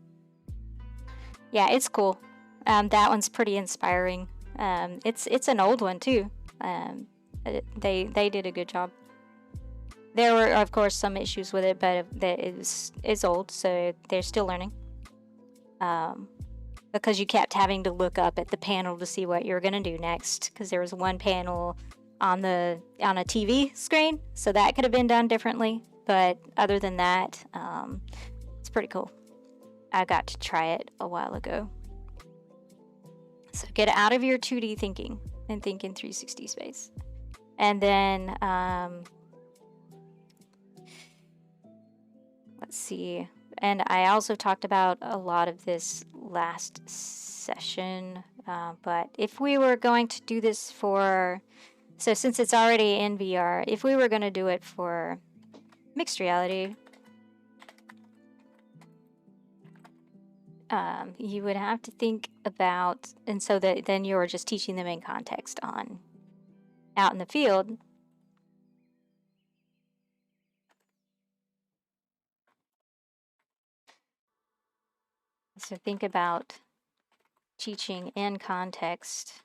Yeah, it's cool. That one's pretty inspiring. It's an old one too. They did a good job. There were, of course, some issues with it, but it's old, so they're still learning. Because you kept having to look up at the panel to see what you were gonna do next, because there was one panel on a TV screen, so that could have been done differently. But other than that, it's pretty cool. I got to try it a while ago. So get out of your 2D thinking and think in 360 space. And then let's see. And I also talked about a lot of this last session, but if we were going to do this for So since it's already in VR, if we were going to do it for mixed reality, you would have to think about, and so that then you're just teaching them in context on out in the field. So think about teaching in context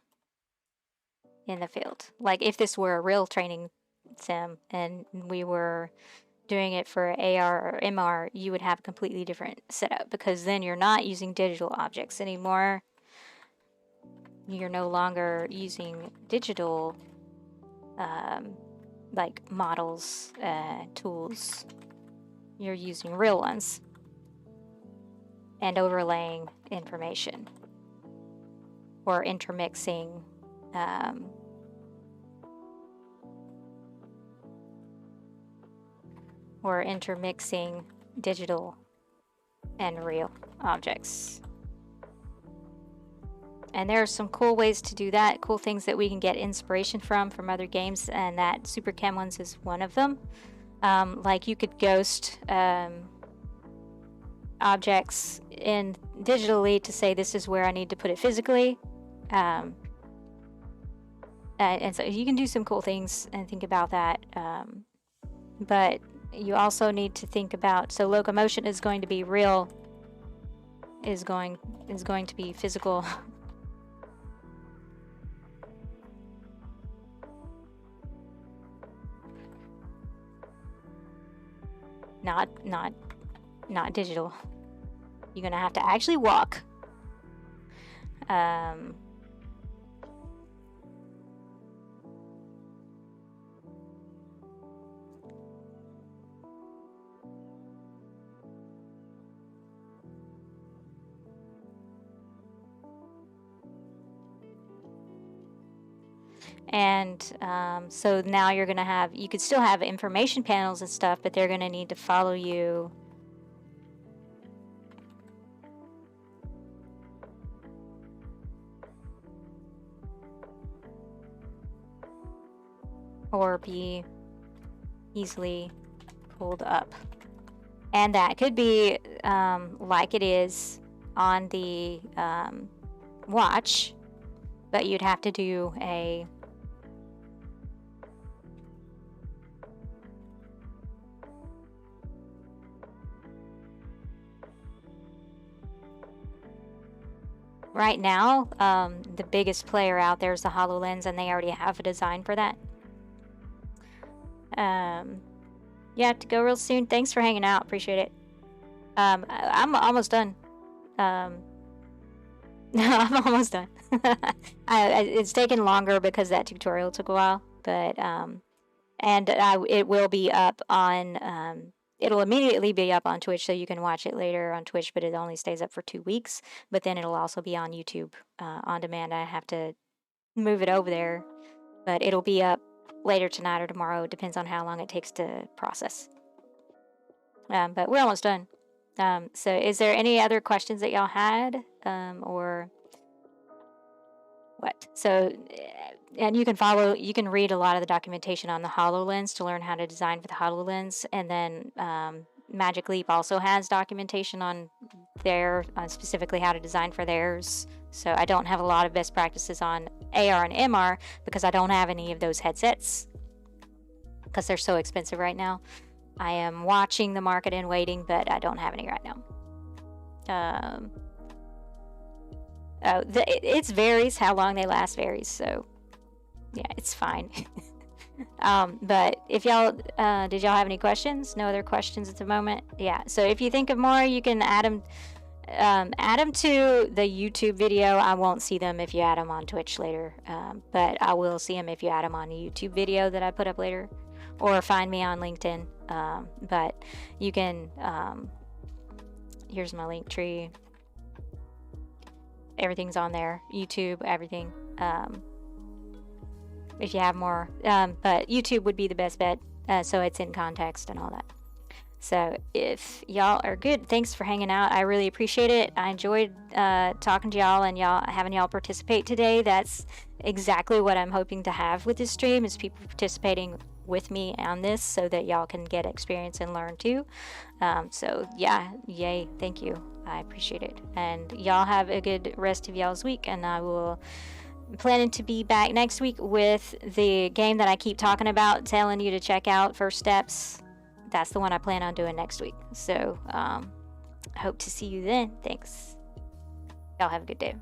in the field. Like if this were a real training sim and we were doing it for AR or MR, you would have a completely different setup, because then you're not using digital objects anymore. You're no longer using digital like models, tools. You're using real ones and overlaying information or intermixing digital and real objects. And there are some cool ways to do that, cool things that we can get inspiration from other games, and that Super Chem ones is one of them. Like you could ghost objects in digitally to say this is where I need to put it physically. And so you can do some cool things and think about that. But you also need to think about, so locomotion is going to be real, is going to be physical. not digital. You're gonna have to actually walk. And so now you're going to have, you could still have information panels and stuff, but they're going to need to follow you. Or be easily pulled up. And that could be like it is on the watch, but you'd have to do a right now, the biggest player out there is the HoloLens, and they already have a design for that. You have to go real soon. Thanks for hanging out. Appreciate it. I'm almost done. I'm almost done. It's taken longer because that tutorial took a while, but it will be up on it'll immediately be up on Twitch, so you can watch it later on Twitch, but it only stays up for 2 weeks. But then it'll also be on YouTube on demand. I have to move it over there, but it'll be up later tonight or tomorrow. It depends on how long it takes to process. But we're almost done. So is there any other questions that y'all had, or what? So, and you can read a lot of the documentation on the HoloLens to learn how to design for the HoloLens, and then Magic Leap also has documentation on their specifically how to design for theirs. So I don't have a lot of best practices on AR and MR because I don't have any of those headsets because they're so expensive right now. I am watching the market and waiting, but I don't have any right now. It varies. How long they last varies. So yeah, it's fine. But if y'all, did y'all have any questions? No other questions at the moment? Yeah. So if you think of more, you can add them to the YouTube video. I won't see them if you add them on Twitch later, but I will see them if you add them on the YouTube video that I put up later, or find me on LinkedIn. But you can, here's my link tree. Everything's on there. YouTube, everything. If you have more, but YouTube would be the best bet. So it's in context and all that. So if y'all are good, thanks for hanging out. I really appreciate it. I enjoyed talking to y'all and having y'all participate today. That's exactly what I'm hoping to have with this stream, is people participating with me on this so that y'all can get experience and learn too. So yeah, yay, thank you. I appreciate it. And y'all have a good rest of y'all's week, and I'm planning to be back next week with the game that I keep talking about, telling you to check out, First Steps. That's the one I plan on doing next week. So hope to see you then. Thanks. Y'all have a good day.